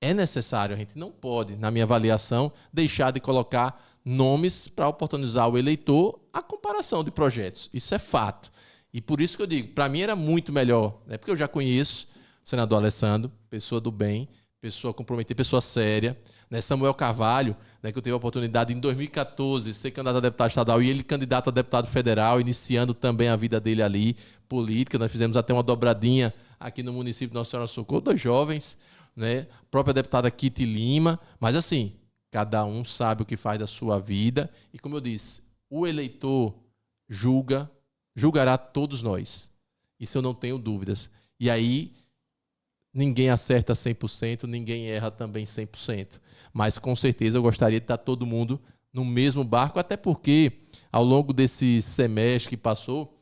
é necessário, a gente não pode, na minha avaliação, deixar de colocar nomes para oportunizar o eleitor a comparação de projetos. Isso é fato. E por isso que eu digo, para mim era muito melhor, né? Porque eu já conheço o senador Alessandro, pessoa do bem, pessoa comprometida, pessoa séria. Né? Samuel Carvalho, né, que eu tive a oportunidade em 2014 de ser candidato a deputado estadual e ele candidato a deputado federal, iniciando também a vida dele ali, política. Nós fizemos até uma dobradinha aqui no município de Nossa Senhora do Socorro, 2 jovens, né? A própria deputada Kitty Lima. Mas assim, cada um sabe o que faz da sua vida. E como eu disse, o eleitor julgará todos nós. Isso eu não tenho dúvidas. E aí, ninguém acerta 100%, ninguém erra também 100%. Mas, com certeza, eu gostaria de estar todo mundo no mesmo barco, até porque, ao longo desse semestre que passou,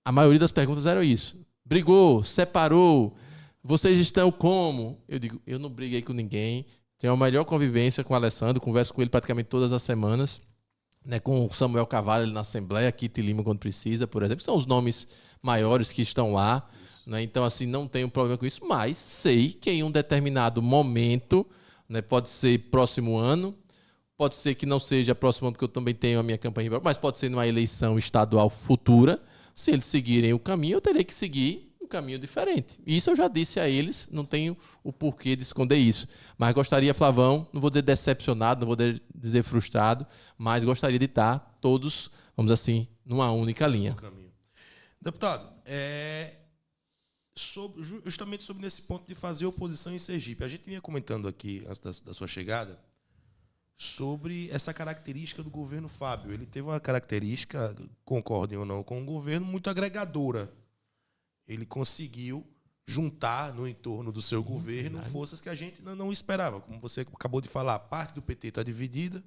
a maioria das perguntas eram isso. Brigou, separou, vocês estão como? Eu digo, eu não briguei com ninguém, tenho a melhor convivência com o Alessandro, converso com ele praticamente todas as semanas, né, com o Samuel Carvalho ali na Assembleia, Kitty Lima quando precisa, por exemplo, são os nomes maiores que estão lá. Né? Então, assim, não tenho problema com isso, mas sei que em um determinado momento, né, pode ser próximo ano, pode ser que não seja próximo ano, porque eu também tenho a minha campanha, mas pode ser numa eleição estadual futura. Se eles seguirem o caminho, eu terei que seguir um caminho diferente. E isso eu já disse a eles, não tenho o porquê de esconder isso. Mas gostaria, Flavão, não vou dizer decepcionado, não vou dizer frustrado, mas gostaria de estar todos, vamos assim, numa única linha. Deputado, justamente sobre esse ponto de fazer oposição em Sergipe. A gente vinha comentando aqui, antes da sua chegada, sobre essa característica do governo Fábio. Ele teve uma característica, concordem ou não com o governo, muito agregadora. Ele conseguiu juntar no entorno do seu governo forças que a gente não esperava. Como você acabou de falar, a parte do PT está dividida,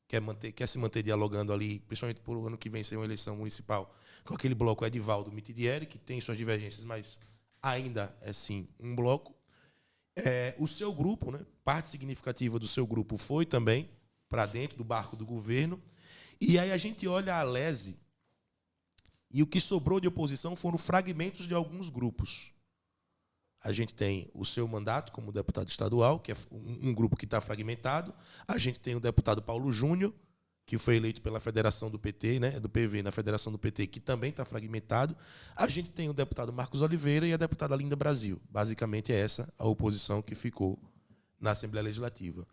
quer se manter dialogando ali, principalmente por o ano que vem ser uma eleição municipal, com aquele bloco Edivaldo Mitidieri, que tem suas divergências, mas ainda é sim um bloco. O seu grupo, né, parte significativa do seu grupo foi também para dentro do barco do governo. E aí a gente olha a Alese e o que sobrou de oposição foram fragmentos de alguns grupos. A gente tem o seu mandato como deputado estadual, que é um grupo que está fragmentado. A gente tem o deputado Paulo Júnior, que foi eleito pela federação do PT, né, do PV na federação do PT, que também está fragmentado. A gente tem o deputado Marcos Oliveira e a deputada Linda Brasil. Basicamente é essa a oposição que ficou na Assembleia Legislativa.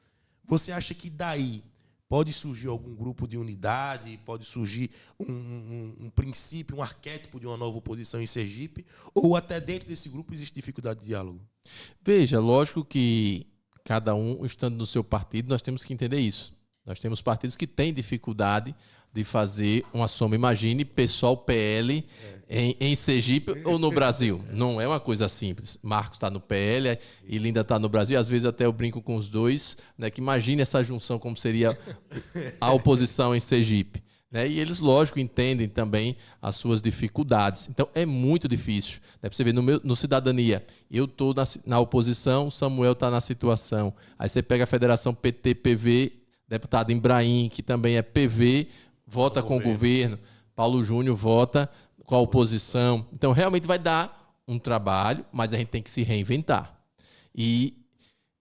Você acha que daí pode surgir algum grupo de unidade, pode surgir um princípio, um arquétipo de uma nova oposição em Sergipe, ou até dentro desse grupo existe dificuldade de diálogo? Veja, lógico que cada um estando no seu partido, nós temos que entender isso. Nós temos partidos que têm dificuldade de fazer uma soma. Imagine PSOL, PL em Sergipe ou no Brasil. Não é uma coisa simples. Marcos está no PL e Linda está no Brasil. Às vezes até eu brinco com os dois, né, que imagine essa junção como seria a oposição em Sergipe. Né? E eles, lógico, entendem também as suas dificuldades. Então, é muito difícil. Né? Para você ver, no Cidadania, eu estou na oposição, Samuel está na situação. Aí você pega a Federação PT-PV, deputado Ibrahim, que também é PV, vota com o governo. Paulo Júnior vota com a oposição. Então, realmente vai dar um trabalho, mas a gente tem que se reinventar. E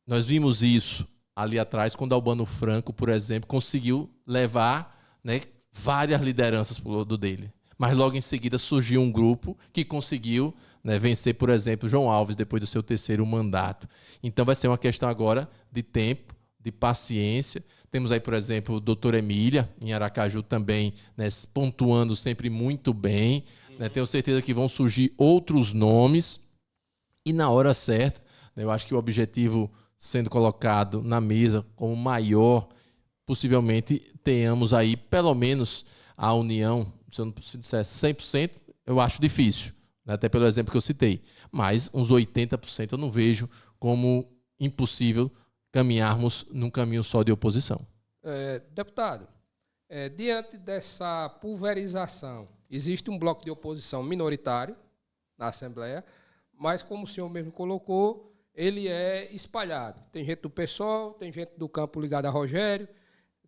nós vimos isso ali atrás, quando Albano Franco, por exemplo, conseguiu levar, né, várias lideranças para o lado dele. Mas logo em seguida surgiu um grupo que conseguiu, né, vencer, por exemplo, João Alves, depois do seu 3º mandato. Então, vai ser uma questão agora de tempo, de paciência. Temos aí, por exemplo, o doutor Emília, em Aracaju também, né, pontuando sempre muito bem. Né, tenho certeza que vão surgir outros nomes. E na hora certa, né, eu acho que o objetivo sendo colocado na mesa como maior, possivelmente tenhamos aí, pelo menos, a união. Se eu não disser 100%, eu acho difícil, né, até pelo exemplo que eu citei. Mas uns 80% eu não vejo como impossível caminharmos num caminho só de oposição. Deputado, diante dessa pulverização, existe um bloco de oposição minoritário, na Assembleia, mas, como o senhor mesmo colocou, ele é espalhado. Tem gente do PSOL, tem gente do campo ligado a Rogério,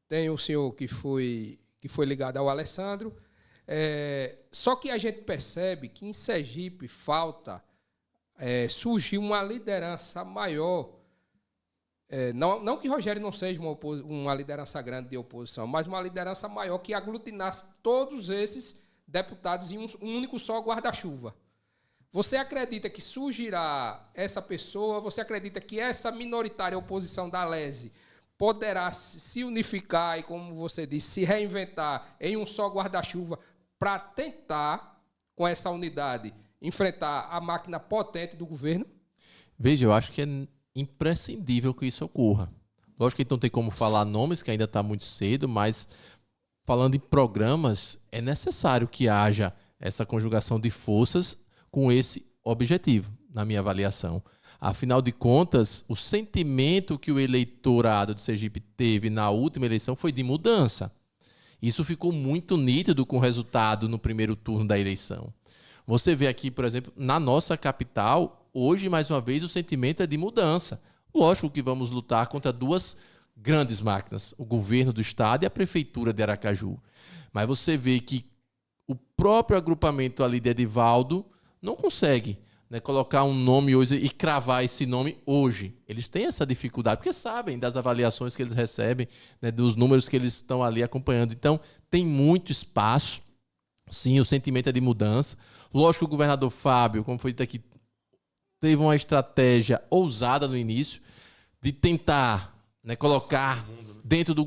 tem o senhor que foi ligado ao Alessandro. Só que a gente percebe que em Sergipe surgiu uma liderança maior. Não que Rogério não seja uma liderança grande de oposição, mas uma liderança maior que aglutinasse todos esses deputados em um único só guarda-chuva. Você acredita que surgirá essa pessoa? Você acredita que essa minoritária oposição da Lese poderá se unificar e, como você disse, se reinventar em um só guarda-chuva para tentar, com essa unidade, enfrentar a máquina potente do governo? Veja, eu acho que é imprescindível que isso ocorra. Lógico que a gente não tem como falar nomes, que ainda está muito cedo, mas falando em programas, é necessário que haja essa conjugação de forças com esse objetivo, na minha avaliação. Afinal de contas, o sentimento que o eleitorado de Sergipe teve na última eleição foi de mudança. Isso ficou muito nítido com o resultado no primeiro turno da eleição. Você vê aqui, por exemplo, na nossa capital, hoje, mais uma vez, o sentimento é de mudança. Lógico que vamos lutar contra duas grandes máquinas, o governo do estado e a prefeitura de Aracaju. Mas você vê que o próprio agrupamento ali de Edivaldo não consegue, né, colocar um nome hoje e cravar esse nome hoje. Eles têm essa dificuldade, porque sabem das avaliações que eles recebem, né, dos números que eles estão ali acompanhando. Então, tem muito espaço. Sim, o sentimento é de mudança. Lógico que o governador Fábio, como foi dito aqui, teve uma estratégia ousada no início de tentar, né, colocar dentro do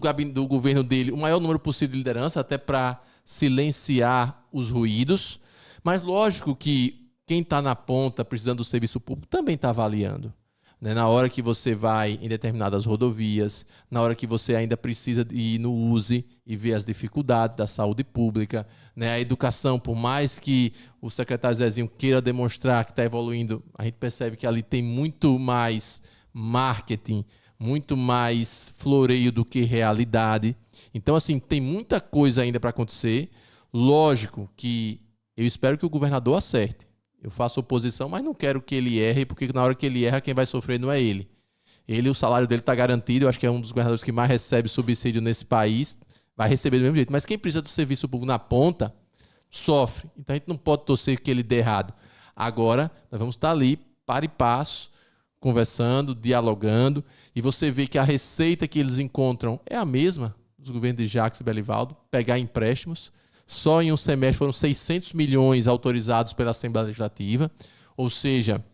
governo dele o maior número possível de liderança, até para silenciar os ruídos. Mas lógico que quem está na ponta, precisando do serviço público, também está avaliando. Né? Na hora que você vai em determinadas rodovias, na hora que você ainda precisa de ir no USE e ver as dificuldades da saúde pública, né? A educação, por mais que o secretário Zezinho queira demonstrar que está evoluindo, a gente percebe que ali tem muito mais marketing, muito mais floreio do que realidade. Então, assim, tem muita coisa ainda para acontecer. Lógico que eu espero que o governador acerte. Eu faço oposição, mas não quero que ele erre, porque na hora que ele erra, quem vai sofrer não é ele. O salário dele está garantido, eu acho que é um dos governadores que mais recebe subsídio nesse país, vai receber do mesmo jeito. Mas quem precisa do serviço público na ponta, sofre. Então a gente não pode torcer que ele dê errado. Agora, nós vamos estar ali, para e passo, conversando, dialogando, e você vê que a receita que eles encontram é a mesma dos governos de Jacques e Belivaldo, pegar empréstimos. Só em um semestre foram 600 milhões autorizados pela Assembleia Legislativa, ou seja,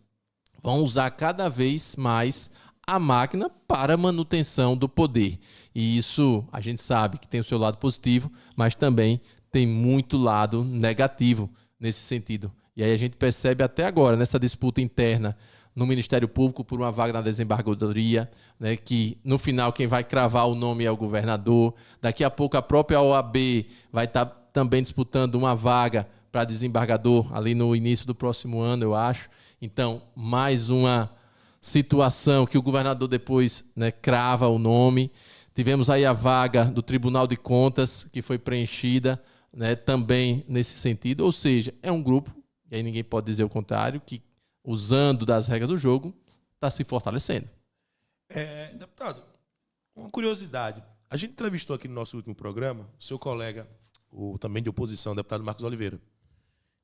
vão usar cada vez mais a máquina para a manutenção do poder. E isso a gente sabe que tem o seu lado positivo, mas também tem muito lado negativo nesse sentido. E aí a gente percebe até agora, nessa disputa interna no Ministério Público por uma vaga na desembargadoria, né, que no final quem vai cravar o nome é o governador. Daqui a pouco a própria OAB vai estar também disputando uma vaga para desembargador ali no início do próximo ano, eu acho. Então, mais uma situação que o governador depois, né, crava o nome. Tivemos aí a vaga do Tribunal de Contas, que foi preenchida, né, também nesse sentido. Ou seja, é um grupo, e aí ninguém pode dizer o contrário, que, usando das regras do jogo, está se fortalecendo. Deputado, uma curiosidade. A gente entrevistou aqui no nosso último programa o seu colega, também de oposição, o deputado Marcos Oliveira.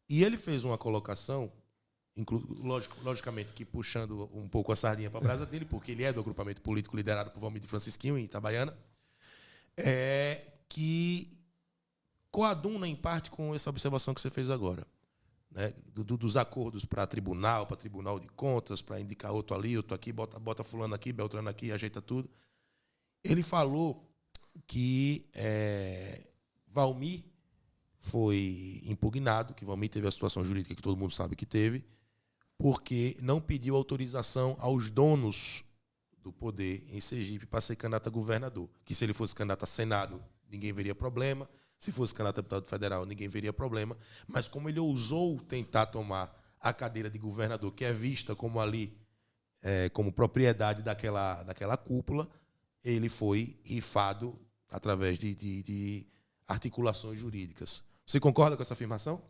E ele fez uma colocação, logicamente que puxando um pouco a sardinha para a brasa dele, porque ele é do agrupamento político liderado por Valmir de Francisquinho, em Itabaiana, que coaduna, em parte, com essa observação que você fez agora, né? Dos acordos para Tribunal de Contas, para indicar outro ali, outro aqui, bota fulano aqui, Beltrano aqui, ajeita tudo. Ele falou que Valmir foi impugnado, que Valmir teve a situação jurídica que todo mundo sabe que teve, porque não pediu autorização aos donos do poder em Sergipe para ser candidato a governador. Que se ele fosse candidato a Senado, ninguém veria problema. Se fosse candidato a deputado federal, ninguém veria problema. Mas como ele ousou tentar tomar a cadeira de governador, que é vista como ali, como propriedade daquela cúpula, ele foi rifado através de articulações jurídicas. Você concorda com essa afirmação?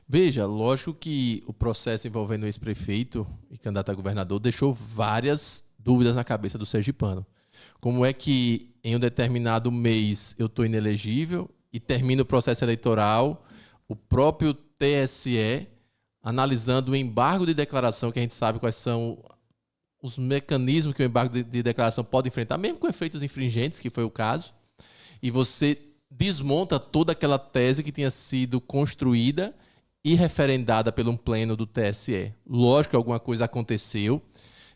Veja, lógico que o processo envolvendo o ex-prefeito e candidato a governador deixou várias dúvidas na cabeça do sergipano. Como é que em um determinado mês eu estou inelegível e termina o processo eleitoral, o próprio TSE analisando o embargo de declaração, que a gente sabe quais são os mecanismos que o embargo de declaração pode enfrentar, mesmo com efeitos infringentes, que foi o caso, e você desmonta toda aquela tese que tinha sido construída e referendada pelo um pleno do TSE. Lógico que alguma coisa aconteceu,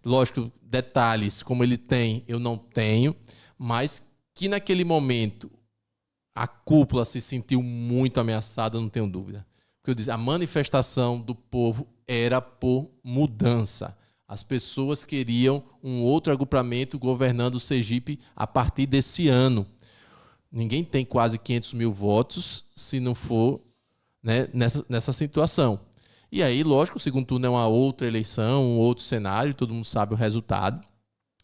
lógico, detalhes como ele tem, eu não tenho, mas que naquele momento a cúpula se sentiu muito ameaçada, não tenho dúvida. Porque eu disse, a manifestação do povo era por mudança. As pessoas queriam um outro agrupamento governando o Sergipe a partir desse ano. Ninguém tem quase 500 mil votos se não for, né, nessa situação. E aí, lógico, o segundo turno é uma outra eleição, um outro cenário, todo mundo sabe o resultado,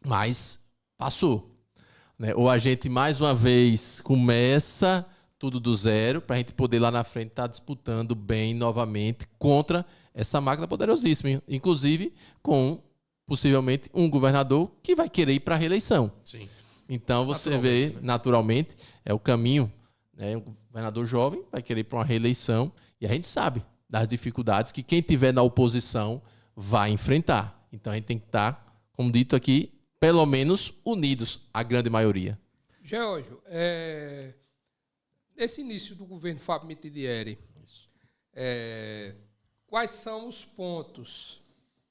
mas passou. Né? Ou a gente, mais uma vez, começa tudo do zero para a gente poder lá na frente estar disputando bem novamente contra essa máquina poderosíssima, inclusive com, possivelmente, um governador que vai querer ir para a reeleição. Sim. Então, você vê, né? naturalmente, é o caminho. Né? Um governador jovem vai querer ir para uma reeleição e a gente sabe das dificuldades que quem tiver na oposição vai enfrentar. Então, a gente tem que estar, como dito aqui, pelo menos unidos, a grande maioria. Geórgio, nesse início do governo Fábio Mitidieri, quais são os pontos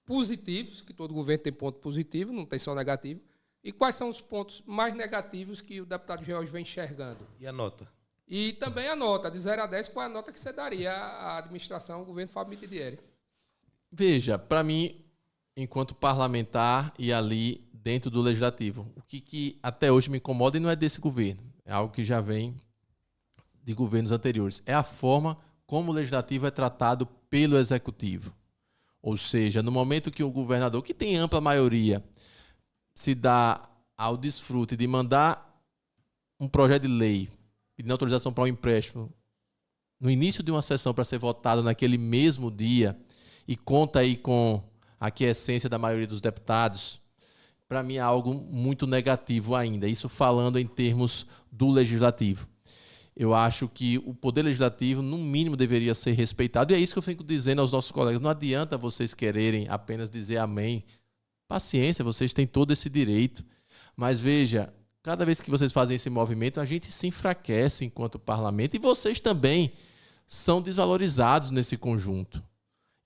positivos, que todo governo tem ponto positivo, não tem só negativo, e quais são os pontos mais negativos que o deputado Geórgio vem enxergando? E a nota? E também a nota, de 0 a 10, qual é a nota que você daria à administração do governo Fábio Mitidieri? Veja, para mim, enquanto parlamentar e ali dentro do legislativo, o que até hoje me incomoda e não é desse governo, é algo que já vem de governos anteriores, é a forma como o legislativo é tratado pelo executivo. Ou seja, no momento que o governador, que tem ampla maioria, se dá ao desfrute de mandar um projeto de lei pedindo autorização para um empréstimo no início de uma sessão para ser votado naquele mesmo dia e conta aí com a aquiescência da maioria dos deputados, para mim é algo muito negativo ainda. Isso falando em termos do legislativo. Eu acho que o poder legislativo, no mínimo, deveria ser respeitado. E é isso que eu fico dizendo aos nossos colegas. Não adianta vocês quererem apenas dizer amém. Paciência, vocês têm todo esse direito. Mas veja, cada vez que vocês fazem esse movimento, a gente se enfraquece enquanto parlamento e vocês também são desvalorizados nesse conjunto.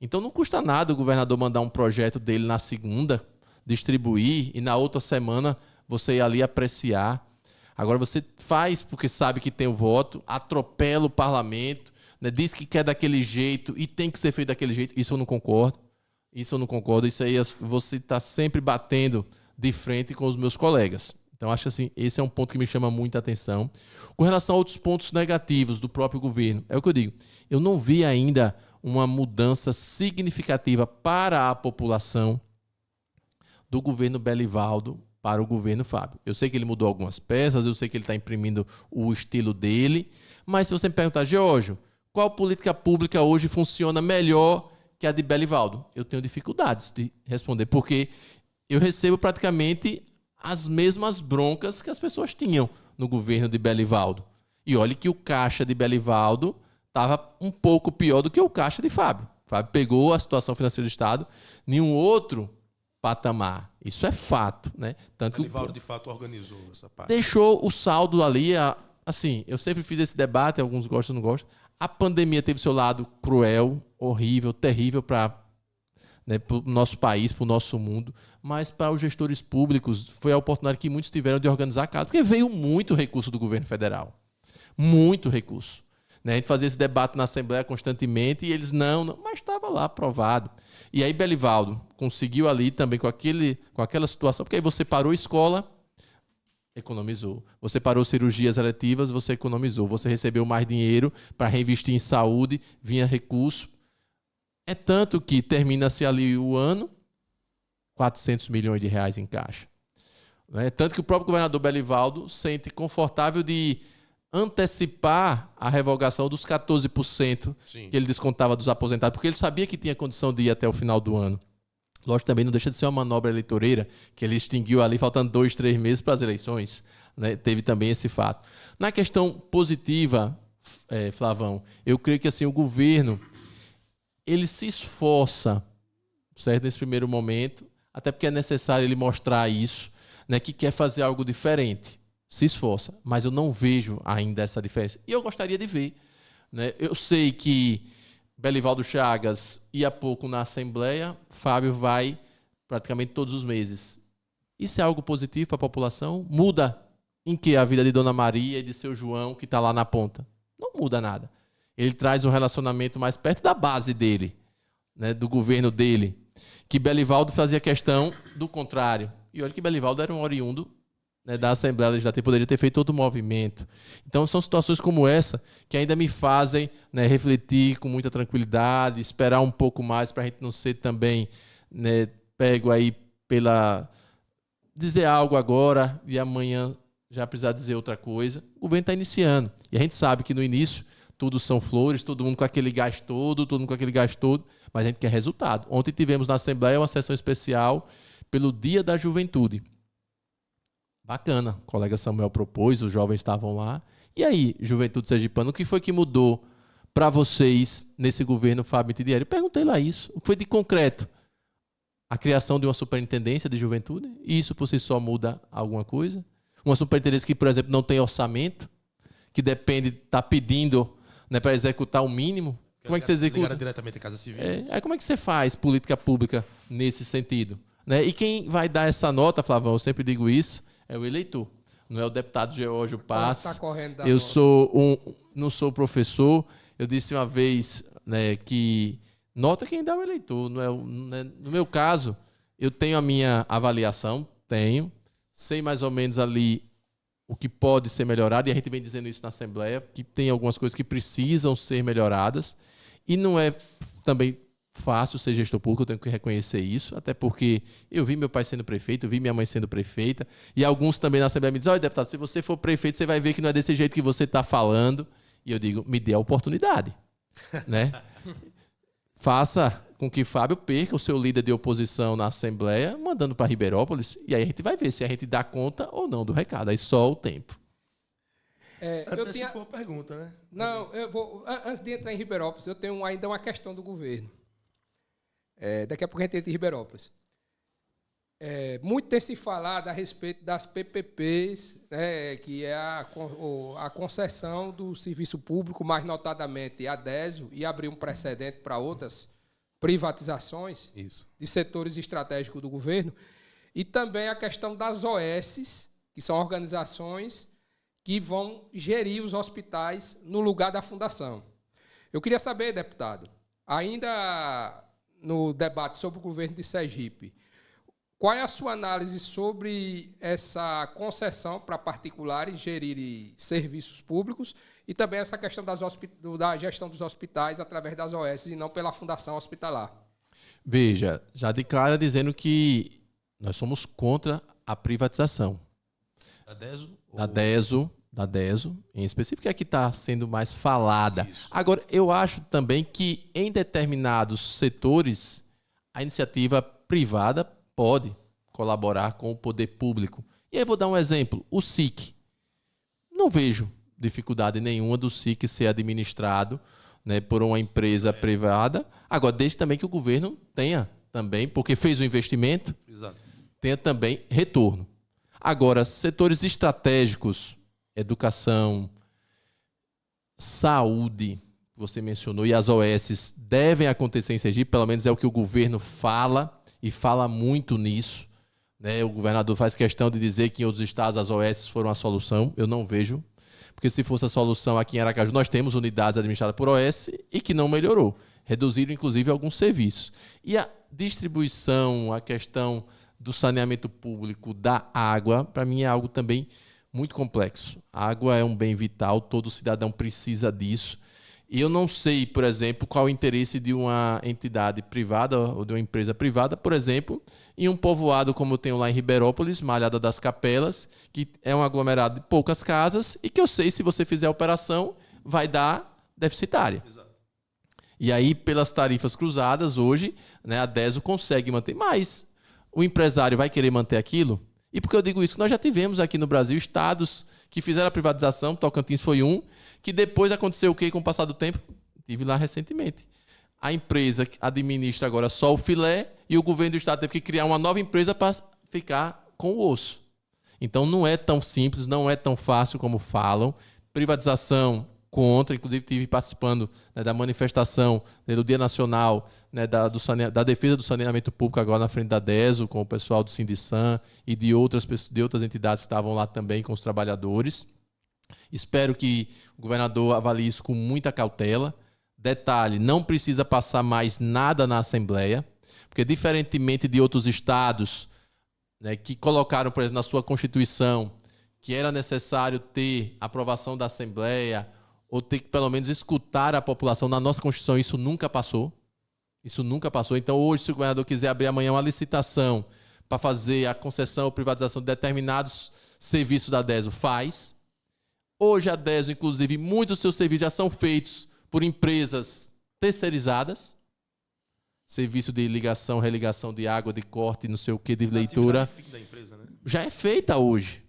Então não custa nada o governador mandar um projeto dele na segunda, distribuir e na outra semana você ir ali apreciar. Agora você faz porque sabe que tem o voto, atropela o parlamento, né, diz que quer daquele jeito e tem que ser feito daquele jeito. Isso eu não concordo. Isso aí você está sempre batendo de frente com os meus colegas. Então, acho assim, esse é um ponto que me chama muita atenção. Com relação a outros pontos negativos do próprio governo, é o que eu digo, eu não vi ainda uma mudança significativa para a população do governo Belivaldo para o governo Fábio. Eu sei que ele mudou algumas peças, eu sei que ele está imprimindo o estilo dele, mas se você me perguntar, Geórgio, qual política pública hoje funciona melhor que a de Belivaldo? Eu tenho dificuldades de responder, porque eu recebo praticamente as mesmas broncas que as pessoas tinham no governo de Belivaldo. E olhe que o caixa de Belivaldo estava um pouco pior do que o caixa de Fábio. Fábio pegou a situação financeira do Estado em um outro patamar. Isso é fato, né? Tanto que Belivaldo, de fato, organizou essa parte. Deixou o saldo ali, assim, eu sempre fiz esse debate, alguns gostam, não gostam. A pandemia teve seu lado cruel, horrível, terrível para o nosso país, para o nosso mundo, mas para os gestores públicos foi a oportunidade que muitos tiveram de organizar a casa, porque veio muito recurso do governo federal. Muito recurso. Né? A gente fazia esse debate na Assembleia constantemente e eles não, mas estava lá aprovado. E aí Belivaldo conseguiu ali também com aquela situação, porque aí você parou a escola, economizou. Você parou cirurgias eletivas, você economizou. Você recebeu mais dinheiro para reinvestir em saúde, vinha recurso. É tanto que termina-se ali o ano, 400 milhões de reais em caixa. É tanto que o próprio governador Belivaldo sente confortável de antecipar a revogação dos 14% Sim. que ele descontava dos aposentados, porque ele sabia que tinha condição de ir até o final do ano. Lógico, também não deixa de ser uma manobra eleitoreira, que ele extinguiu ali, faltando 2, 3 meses para as eleições. Né? Teve também esse fato. Na questão positiva, Flavão, eu creio que assim, o governo ele se esforça, certo, nesse primeiro momento, até porque é necessário ele mostrar isso, né, que quer fazer algo diferente. Se esforça, mas eu não vejo ainda essa diferença. E eu gostaria de ver. Né? Eu sei que Belivaldo Chagas ia pouco na Assembleia, Fábio vai praticamente todos os meses. Isso é algo positivo para a população? Muda em que a vida de Dona Maria e de seu João, que está lá na ponta? Não muda nada. Ele traz um relacionamento mais perto da base dele, né, do governo dele, que Belivaldo fazia questão do contrário. E olha que Belivaldo era um oriundo, né, da Assembleia Legislativa, poderia ter feito outro movimento. Então, são situações como essa que ainda me fazem, né, refletir com muita tranquilidade, esperar um pouco mais para a gente não ser também, né, pego aí pela... dizer algo agora e amanhã já precisar dizer outra coisa. O governo está iniciando. E a gente sabe que no início tudo são flores, todo mundo com aquele gás todo, mas a gente quer resultado. Ontem tivemos na Assembleia uma sessão especial pelo Dia da Juventude. Bacana, o colega Samuel propôs, os jovens estavam lá. E aí, Juventude Sergipana, o que foi que mudou para vocês nesse governo Fábio Mitidieri? Eu perguntei lá isso. O que foi de concreto? A criação de uma superintendência de juventude? E isso por si só muda alguma coisa? Uma superintendência que, por exemplo, não tem orçamento, que depende, está pedindo, né, para executar o mínimo. Como é que você executa? Ligada diretamente à Casa Civil. Aí como é que você faz política pública nesse sentido? Né? E quem vai dar essa nota, Flavão, eu sempre digo isso, é o eleitor. Não é o deputado Geórgio Passos. Eu não sou professor. Eu disse uma vez, né, que nota quem dá o eleitor. No meu caso, eu tenho a minha avaliação, sei mais ou menos ali o que pode ser melhorado, e a gente vem dizendo isso na Assembleia, que tem algumas coisas que precisam ser melhoradas, e não é também fácil ser gestor público, eu tenho que reconhecer isso, até porque eu vi meu pai sendo prefeito, eu vi minha mãe sendo prefeita, e alguns também na Assembleia me dizem, olha, deputado, se você for prefeito, você vai ver que não é desse jeito que você está falando, e eu digo, me dê a oportunidade. Né? Faça com que Fábio perca o seu líder de oposição na Assembleia, mandando para Ribeirópolis, e aí a gente vai ver se a gente dá conta ou não do recado, aí só o tempo. Antecipou a pergunta, né? Não, eu vou... Antes de entrar em Ribeirópolis, eu tenho ainda uma questão do governo. Daqui a pouco a gente entra em Ribeirópolis. Muito tem se falado a respeito das PPPs, né, que é a concessão do serviço público, mais notadamente a DESO, e abrir um precedente para outras privatizações de setores estratégicos do governo, e também a questão das OS, que são organizações que vão gerir os hospitais no lugar da fundação. Eu queria saber, deputado, ainda no debate sobre o governo de Sergipe, qual é a sua análise sobre essa concessão para particulares gerirem serviços públicos e também essa questão da gestão dos hospitais através das OS e não pela fundação hospitalar? Veja, já de cara dizendo que nós somos contra a privatização. Da DESO, em específico, é que está sendo mais falada. Isso. Agora, eu acho também que em determinados setores a iniciativa privada pode colaborar com o poder público. E aí vou dar um exemplo. O SIC. Não vejo dificuldade nenhuma do SIC ser administrado, né, por uma empresa privada. Agora, desde também que o governo tenha também, porque fez o investimento, tenha também retorno. Agora, setores estratégicos, educação, saúde, você mencionou, e as OS devem acontecer em Sergipe, pelo menos é o que o governo fala, e fala muito nisso. Né? O governador faz questão de dizer que em outros estados as OS foram a solução. Eu não vejo, porque se fosse a solução aqui em Aracaju, nós temos unidades administradas por OS e que não melhorou. Reduziram, inclusive, alguns serviços. E a distribuição, a questão do saneamento público, da água, para mim é algo também muito complexo. A água é um bem vital, todo cidadão precisa disso. E eu não sei, por exemplo, qual o interesse de uma entidade privada ou de uma empresa privada, por exemplo, em um povoado como eu tenho lá em Ribeirópolis, Malhada das Capelas, que é um aglomerado de poucas casas e que eu sei, se você fizer a operação, vai dar deficitária. Exato. E aí, pelas tarifas cruzadas, hoje, né, a DESO consegue manter. Mas o empresário vai querer manter aquilo? E por que eu digo isso? Nós já tivemos aqui no Brasil estados que fizeram a privatização, Tocantins foi um, que depois aconteceu o quê com o passar do tempo? Tive lá recentemente. A empresa administra agora só o filé e o governo do estado teve que criar uma nova empresa para ficar com o osso. Então não é tão simples, não é tão fácil como falam. Privatização contra, inclusive estive participando, né, da manifestação, né, do Dia Nacional, né, da defesa do saneamento público agora na frente da DESO, com o pessoal do Sindisan e de outras entidades que estavam lá também com os trabalhadores. Espero que o governador avalie isso com muita cautela. Detalhe, não precisa passar mais nada na Assembleia, porque diferentemente de outros estados, né, que colocaram, por exemplo, na sua Constituição que era necessário ter aprovação da Assembleia ou ter que, pelo menos, escutar a população. Na nossa Constituição, isso nunca passou. Isso nunca passou. Então, hoje, se o governador quiser abrir amanhã uma licitação para fazer a concessão ou privatização de determinados serviços da DESO, faz. Hoje, a DESO, inclusive, muitos dos seus serviços já são feitos por empresas terceirizadas. Serviço de ligação, religação de água, de corte, não sei o que, de leitura. Da empresa, né? Já é feita hoje.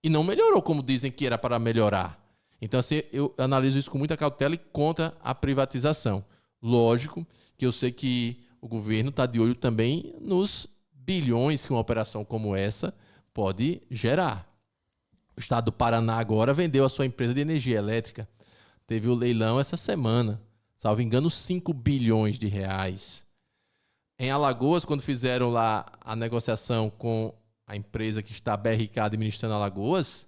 E não melhorou como dizem que era para melhorar. Então, assim, eu analiso isso com muita cautela e contra a privatização. Lógico que eu sei que o governo está de olho também nos bilhões que uma operação como essa pode gerar. O estado do Paraná agora vendeu a sua empresa de energia elétrica. Teve o leilão essa semana. Salvo engano, 5 bilhões de reais. Em Alagoas, quando fizeram lá a negociação com a empresa que está a BRK administrando Alagoas,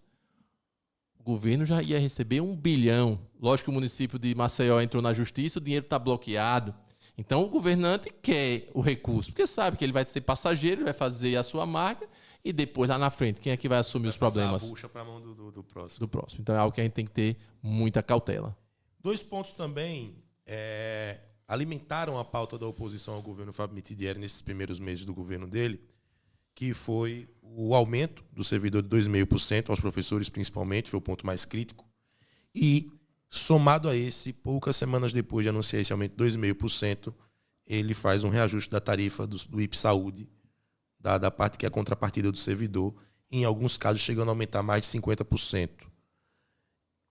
o governo já ia receber 1 bilhão. Lógico que o município de Maceió entrou na justiça, o dinheiro está bloqueado. Então o governante quer o recurso, porque sabe que ele vai ser passageiro, ele vai fazer a sua marca e depois lá na frente, quem é que vai assumir os problemas? A bucha para a mão do próximo. Do próximo. Então é algo que a gente tem que ter muita cautela. 2 pontos também alimentaram a pauta da oposição ao governo Fábio Mitidieri nesses primeiros meses do governo dele, que foi o aumento do servidor de 2,5% aos professores, principalmente, foi o ponto mais crítico. E, somado a esse, poucas semanas depois de anunciar esse aumento de 2,5%, ele faz um reajuste da tarifa do IPE Saúde, da parte que é a contrapartida do servidor, em alguns casos chegando a aumentar mais de 50%.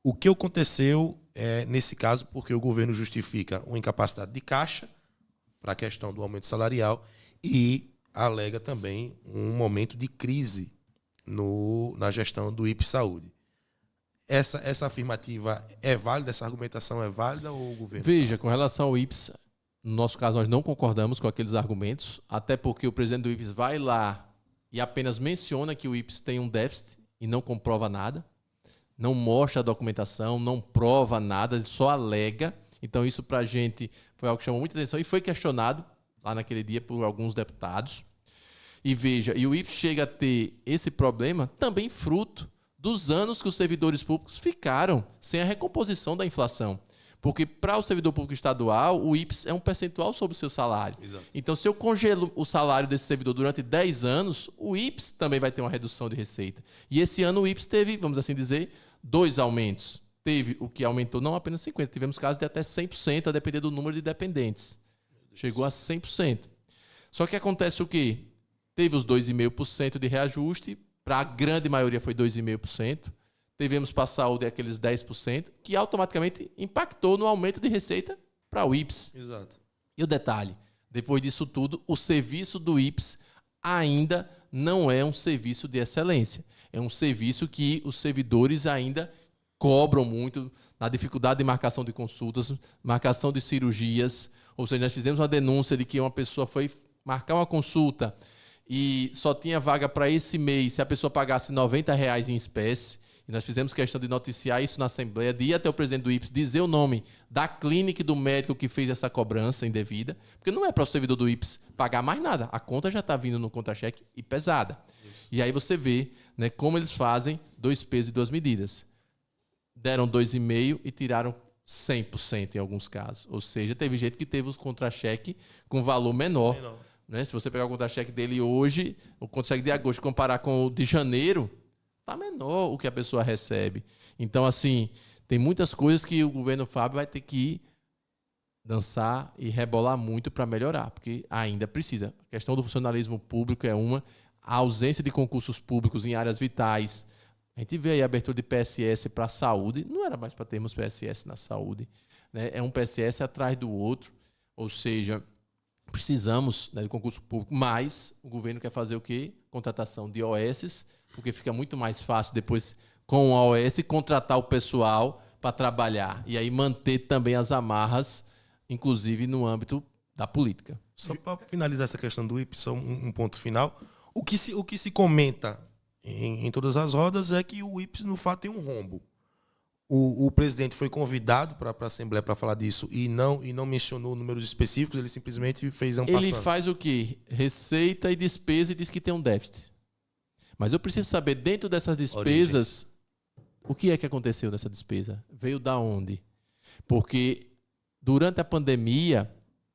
O que aconteceu nesse caso, porque o governo justifica uma incapacidade de caixa para a questão do aumento salarial e alega também um momento de crise na gestão do IPE Saúde. Essa afirmativa é válida? Essa argumentação é válida ou o governo... Veja, com relação ao IPES, no nosso caso nós não concordamos com aqueles argumentos, até porque o presidente do IPES vai lá e apenas menciona que o IPES tem um déficit e não comprova nada, não mostra a documentação, não prova nada, ele só alega. Então isso para a gente foi algo que chamou muita atenção e foi questionado lá naquele dia por alguns deputados. E veja, e o IPES chega a ter esse problema também fruto dos anos que os servidores públicos ficaram sem a recomposição da inflação. Porque para o servidor público estadual, o IPES é um percentual sobre o seu salário. Exato. Então, se eu congelo o salário desse servidor durante 10 anos, o IPES também vai ter uma redução de receita. E esse ano o IPES teve, vamos assim dizer, 2 aumentos. Teve o que aumentou não apenas 50%, tivemos casos de até 100%, a depender do número de dependentes. Chegou a 100%. Só que acontece o quê? Teve os 2,5% de reajuste, para a grande maioria foi 2,5%. Tivemos para a saúde aqueles 10%, que automaticamente impactou no aumento de receita para o IPES. Exato. E o detalhe, depois disso tudo, o serviço do IPES ainda não é um serviço de excelência. É um serviço que os servidores ainda cobram muito na dificuldade de marcação de consultas, marcação de cirurgias. Ou seja, nós fizemos uma denúncia de que uma pessoa foi marcar uma consulta e só tinha vaga para esse mês se a pessoa pagasse R$90 em espécie. E nós fizemos questão de noticiar isso na Assembleia, de ir até o presidente do IPES, dizer o nome da clínica e do médico que fez essa cobrança indevida, porque não é para o servidor do IPES pagar mais nada. A conta já está vindo no contra-cheque e pesada. E aí você vê, né, como eles fazem 2 pesos e 2 medidas. Deram 2,5% e tiraram 100% em alguns casos. Ou seja, teve gente que teve os contra-cheque com valor menor. Né? Se você pegar o contra-cheque dele hoje, o contra-cheque de agosto, comparar com o de janeiro, está menor o que a pessoa recebe. Então, assim, tem muitas coisas que o governo Fábio vai ter que dançar e rebolar muito para melhorar, porque ainda precisa. A questão do funcionalismo público é uma, a ausência de concursos públicos em áreas vitais. A gente vê aí a abertura de PSS para a saúde, não era mais para termos PSS na saúde, né? É um PSS atrás do outro, ou seja, precisamos, né, de concurso público, mas o governo quer fazer o quê? Contratação de OS, porque fica muito mais fácil depois, com a OS, contratar o pessoal para trabalhar e aí manter também as amarras, inclusive no âmbito da política. Só para finalizar essa questão do IPE, só um ponto final. O que se comenta em todas as rodas é que o IPE, no fato, tem um rombo. O presidente foi convidado para a Assembleia para falar disso e não mencionou números específicos, ele simplesmente fez passando. Ele faz o quê? Receita e despesa e diz que tem um déficit. Mas eu preciso saber, dentro dessas despesas, o que é que aconteceu nessa despesa? Veio da onde? Porque durante a pandemia,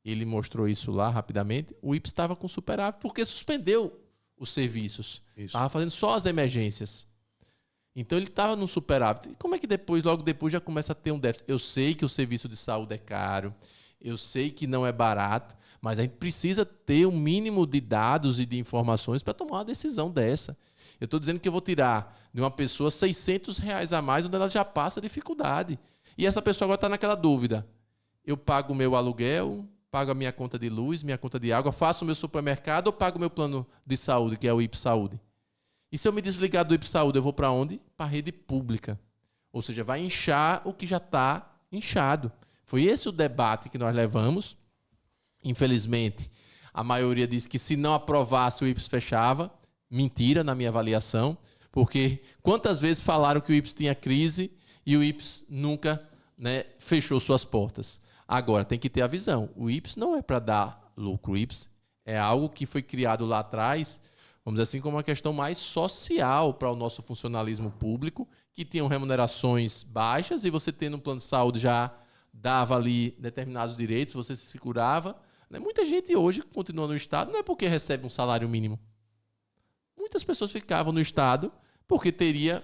ele mostrou isso lá rapidamente, o IPE estava com superávit porque suspendeu os serviços. Estava fazendo só as emergências. Então ele estava no superávit. E como é que logo depois já começa a ter um déficit? Eu sei que o serviço de saúde é caro, eu sei que não é barato, mas a gente precisa ter um mínimo de dados e de informações para tomar uma decisão dessa. Eu estou dizendo que eu vou tirar de uma pessoa R$600 a mais, onde ela já passa dificuldade. E essa pessoa agora está naquela dúvida. Eu pago o meu aluguel, pago a minha conta de luz, minha conta de água, faço o meu supermercado ou pago o meu plano de saúde, que é o IPE Saúde? E se eu me desligar do IPE Saúde, eu vou para onde? Para a rede pública. Ou seja, vai inchar o que já está inchado. Foi esse o debate que nós levamos. Infelizmente, a maioria disse que se não aprovasse o IPES fechava. Mentira, na minha avaliação. Porque quantas vezes falaram que o IPES tinha crise e o IPES nunca, né, fechou suas portas. Agora, tem que ter a visão. O IPES não é para dar lucro. O IPES é algo que foi criado lá atrás, vamos dizer assim, como uma questão mais social para o nosso funcionalismo público, que tinham remunerações baixas e você tendo um plano de saúde já dava ali determinados direitos, você se segurava. Muita gente hoje continua no Estado, não é porque recebe um salário mínimo. Muitas pessoas ficavam no Estado porque teria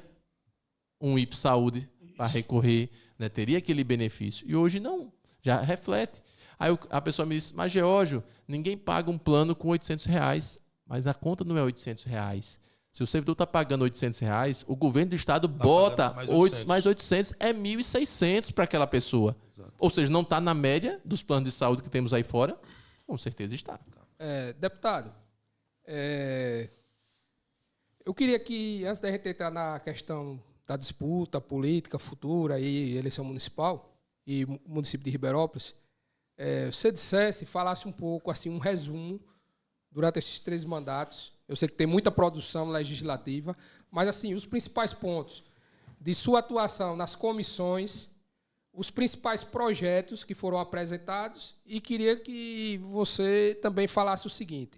um IPE Saúde para recorrer, né? Teria aquele benefício. E hoje não, já reflete. Aí a pessoa me diz, mas Geórgio, ninguém paga um plano com R$800, mas a conta não é R$800. Se o servidor está pagando R$800, o governo do Estado bota mais 800, é 1.600 para aquela pessoa. Exato. Ou seja, não está na média dos planos de saúde que temos aí fora? Com certeza está. Deputado, eu queria que, antes da gente entrar na questão da disputa política futura e eleição municipal e município de Ribeirópolis, você falasse um pouco, assim, um resumo durante esses 3 mandatos. Eu sei que tem muita produção legislativa, mas assim, os principais pontos de sua atuação nas comissões, os principais projetos que foram apresentados, e queria que você também falasse o seguinte: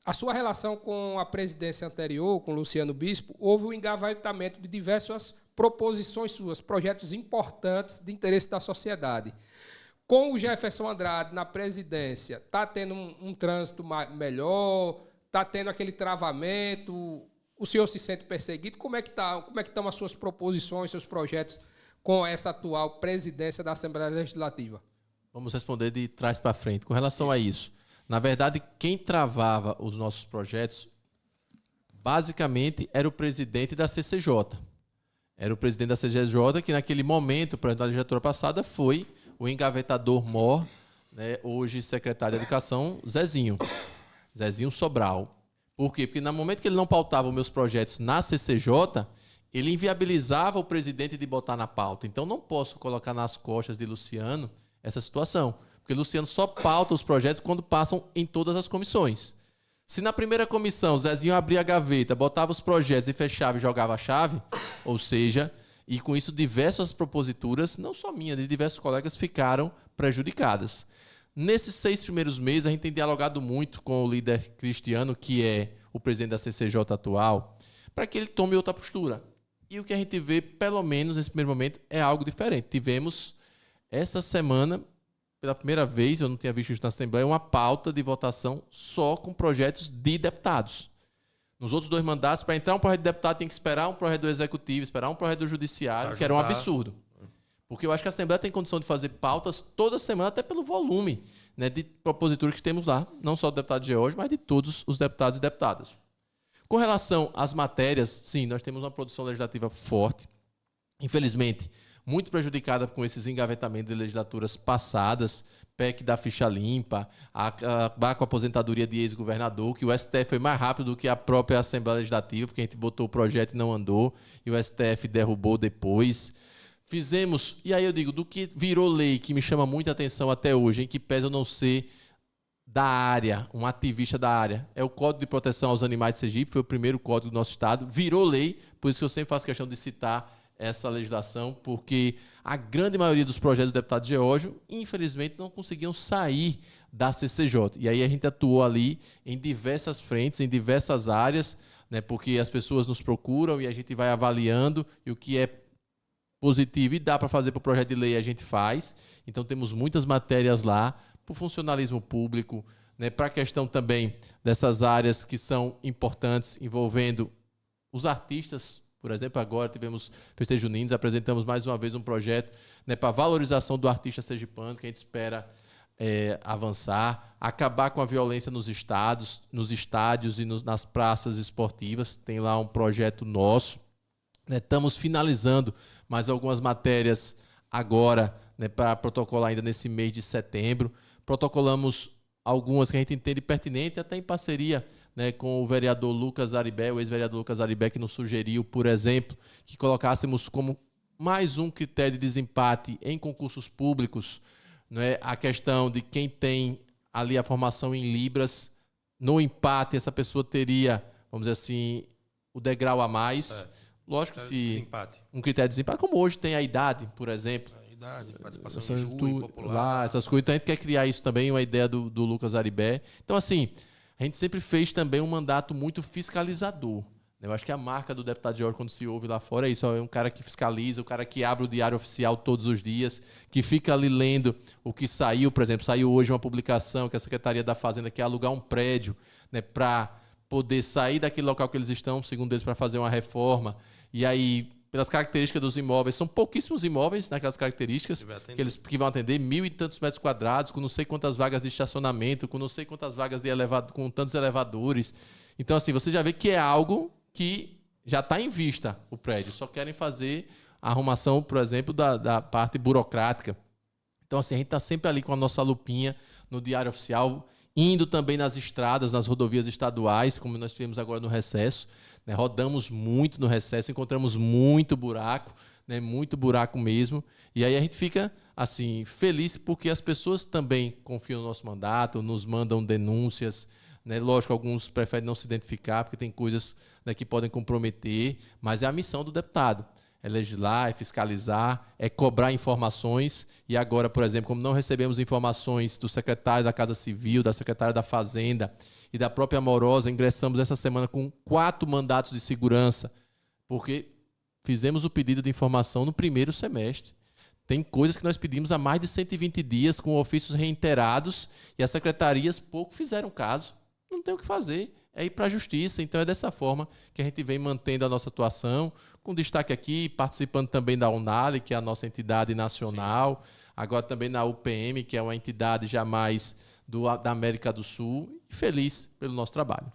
a sua relação com a presidência anterior, com Luciano Bispo, houve um engavetamento de diversas proposições suas, projetos importantes de interesse da sociedade. Com o Jefferson Andrade na presidência, está tendo um trânsito melhor, está tendo aquele travamento, o senhor se sente perseguido? Como é que estão as suas proposições, seus projetos com essa atual presidência da Assembleia Legislativa? Vamos responder de trás para frente. Com relação a isso, na verdade, quem travava os nossos projetos, basicamente, era o presidente da CCJ. Era o presidente da CCJ que, naquele momento, para a legislatura passada, foi o engavetador mor, né, hoje secretário de Educação, Zezinho Sobral. Por quê? Porque no momento que ele não pautava os meus projetos na CCJ, ele inviabilizava o presidente de botar na pauta. Então, não posso colocar nas costas de Luciano essa situação, porque Luciano só pauta os projetos quando passam em todas as comissões. Se na primeira comissão Zezinho abria a gaveta, botava os projetos e fechava e jogava a chave, ou seja, e com isso diversas proposituras, não só minha, de diversos colegas, ficaram prejudicadas. Nesses 6 primeiros meses, a gente tem dialogado muito com o líder Cristiano, que é o presidente da CCJ atual, para que ele tome outra postura. E o que a gente vê, pelo menos nesse primeiro momento, é algo diferente. Tivemos, essa semana, pela primeira vez, eu não tinha visto isso na Assembleia, uma pauta de votação só com projetos de deputados. Nos outros 2 mandatos, para entrar um projeto de deputado, tem que esperar um projeto do Executivo, esperar um projeto do Judiciário, que era um absurdo. Porque eu acho que a Assembleia tem condição de fazer pautas toda semana, até pelo volume, né, de propositura que temos lá, não só do deputado George, mas de todos os deputados e deputadas. Com relação às matérias, sim, nós temos uma produção legislativa forte, infelizmente, muito prejudicada com esses engavetamentos de legislaturas passadas, PEC da ficha limpa, acabar com a aposentadoria de ex-governador, que o STF foi mais rápido do que a própria Assembleia Legislativa, porque a gente botou o projeto e não andou, e o STF derrubou depois. Fizemos, e aí eu digo, do que virou lei, que me chama muita atenção até hoje, em que pese eu não ser da área, um ativista da área, é o Código de Proteção aos Animais de Sergipe, foi o primeiro código do nosso estado, virou lei, por isso que eu sempre faço questão de citar essa legislação, porque a grande maioria dos projetos do deputado Geórgio, infelizmente, não conseguiam sair da CCJ. E aí a gente atuou ali em diversas frentes, em diversas áreas, né, porque as pessoas nos procuram e a gente vai avaliando, e o que é positivo e dá para fazer para o projeto de lei, a gente faz. Então temos muitas matérias lá, para o funcionalismo público, né, para a questão também dessas áreas que são importantes, envolvendo os artistas. Por exemplo, agora tivemos Festejo Juninos, apresentamos mais uma vez um projeto, né, para a valorização do artista sergipano, que a gente espera avançar, acabar com a violência nos estádios e nas praças esportivas. Tem lá um projeto nosso. Né, estamos finalizando mais algumas matérias agora, né, para protocolar ainda nesse mês de setembro. Protocolamos algumas que a gente entende pertinente, até em parceria, né, com o vereador Lucas Aribé, o ex-vereador Lucas Aribé, que nos sugeriu, por exemplo, que colocássemos como mais um critério de desempate em concursos públicos, né, a questão de quem tem ali a formação em Libras, no empate essa pessoa teria, vamos dizer assim, o degrau a mais. Lógico, se desempate. Um critério de desempate, como hoje tem a idade, por exemplo. Idade, participação em júri, popular. Lá, essas coisas. Então a gente quer criar isso também, uma ideia do Lucas Aribé. Então, assim, a gente sempre fez também um mandato muito fiscalizador. Eu acho que a marca do deputado Geórgio, quando se ouve lá fora, é isso. É um cara que fiscaliza, o cara que abre o diário oficial todos os dias, que fica ali lendo o que saiu. Por exemplo, saiu hoje uma publicação que a Secretaria da Fazenda quer alugar um prédio, né, para poder sair daquele local que eles estão, segundo eles, para fazer uma reforma. E aí, pelas características dos imóveis, são pouquíssimos imóveis naquelas características que vão atender 1.000 e tantos metros quadrados, com não sei quantas vagas de estacionamento, com não sei quantas vagas de elevador, com tantos elevadores. Então, assim, você já vê que é algo que já está em vista o prédio. Só querem fazer a arrumação, por exemplo, da parte burocrática. Então, assim, a gente está sempre ali com a nossa lupinha no Diário Oficial, indo também nas estradas, nas rodovias estaduais, como nós tivemos agora no recesso. Né, rodamos muito no recesso, encontramos muito buraco, né, muito buraco mesmo. E aí a gente fica assim feliz porque as pessoas também confiam no nosso mandato, nos mandam denúncias. Né, lógico, alguns preferem não se identificar porque tem coisas, né, que podem comprometer, mas é a missão do deputado. É legislar, é fiscalizar, é cobrar informações. E agora, por exemplo, como não recebemos informações do secretário da Casa Civil, da secretária da Fazenda e da própria Amorosa, ingressamos essa semana com 4 mandatos de segurança, porque fizemos o pedido de informação no primeiro semestre. Tem coisas que nós pedimos há mais de 120 dias, com ofícios reiterados, e as secretarias pouco fizeram caso. Não tem o que fazer, é ir para a justiça. Então é dessa forma que a gente vem mantendo a nossa atuação, com destaque aqui, participando também da UNALE, que é a nossa entidade nacional, agora também na UPM, que é uma entidade já mais da América do Sul, e feliz pelo nosso trabalho.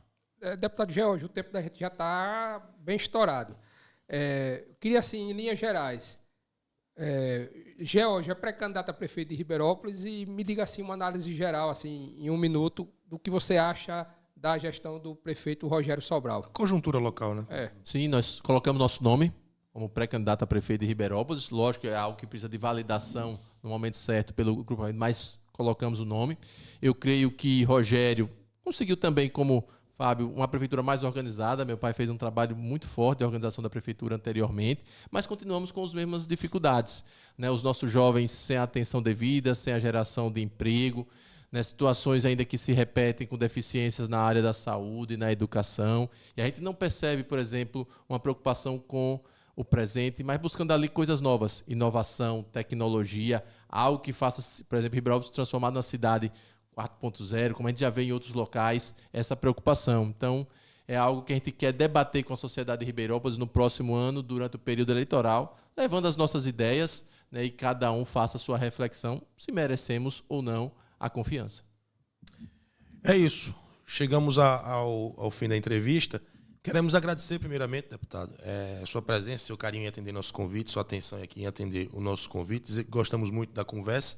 Deputado Geórgio, o tempo da gente já está bem estourado. Queria, assim, em linhas gerais, Geórgio é pré-candidato a prefeito de Ribeirópolis e me diga assim uma análise geral, assim, em 1 minuto, do que você acha da gestão do prefeito Rogério Sobral. Conjuntura local, né? Sim, nós colocamos nosso nome como pré-candidato a prefeito de Ribeirópolis. Lógico, é algo que precisa de validação no momento certo pelo grupo, mas colocamos o nome. Eu creio que Rogério conseguiu também, como Fábio, uma prefeitura mais organizada. Meu pai fez um trabalho muito forte de organização da prefeitura anteriormente, mas continuamos com as mesmas dificuldades. Né? Os nossos jovens sem a atenção devida, sem a geração de emprego, né? Situações ainda que se repetem com deficiências na área da saúde, na educação. E a gente não percebe, por exemplo, uma preocupação com o presente, mas buscando ali coisas novas, inovação, tecnologia, algo que faça, por exemplo, Ribeirão se transformar numa cidade 4.0, como a gente já vê em outros locais, essa preocupação. Então, é algo que a gente quer debater com a sociedade de Ribeirópolis no próximo ano, durante o período eleitoral, levando as nossas ideias, né, e cada um faça a sua reflexão se merecemos ou não a confiança. É isso. Chegamos ao fim da entrevista. Queremos agradecer, primeiramente, deputado, a sua presença, seu carinho em atender nosso convite, sua atenção aqui em atender o nosso convite. Dizer que gostamos muito da conversa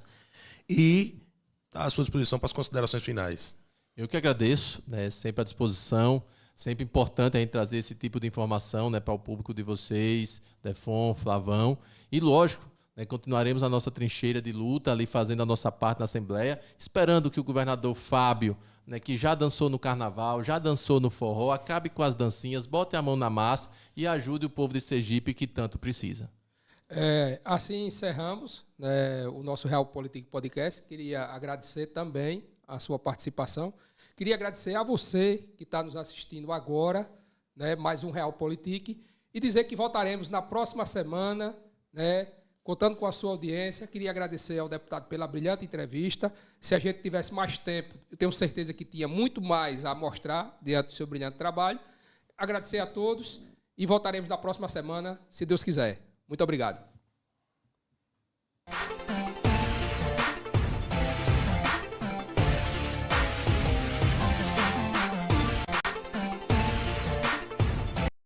e está à sua disposição para as considerações finais. Eu que agradeço, né, sempre à disposição. Sempre importante a gente trazer esse tipo de informação, né, para o público de vocês, Defon, Flavão. E, lógico, né, continuaremos a nossa trincheira de luta, ali fazendo a nossa parte na Assembleia, esperando que o governador Fábio, né, que já dançou no Carnaval, já dançou no forró, acabe com as dancinhas, bote a mão na massa e ajude o povo de Sergipe que tanto precisa. Assim encerramos, né, o nosso Real Político Podcast. Queria agradecer também a sua participação. Queria agradecer a você que está nos assistindo agora, né, mais um Real Politique, e dizer que voltaremos na próxima semana, né, contando com a sua audiência. Queria agradecer ao deputado pela brilhante entrevista. Se a gente tivesse mais tempo, eu tenho certeza que tinha muito mais a mostrar diante do seu brilhante trabalho. Agradecer a todos e voltaremos na próxima semana, se Deus quiser. Muito obrigado.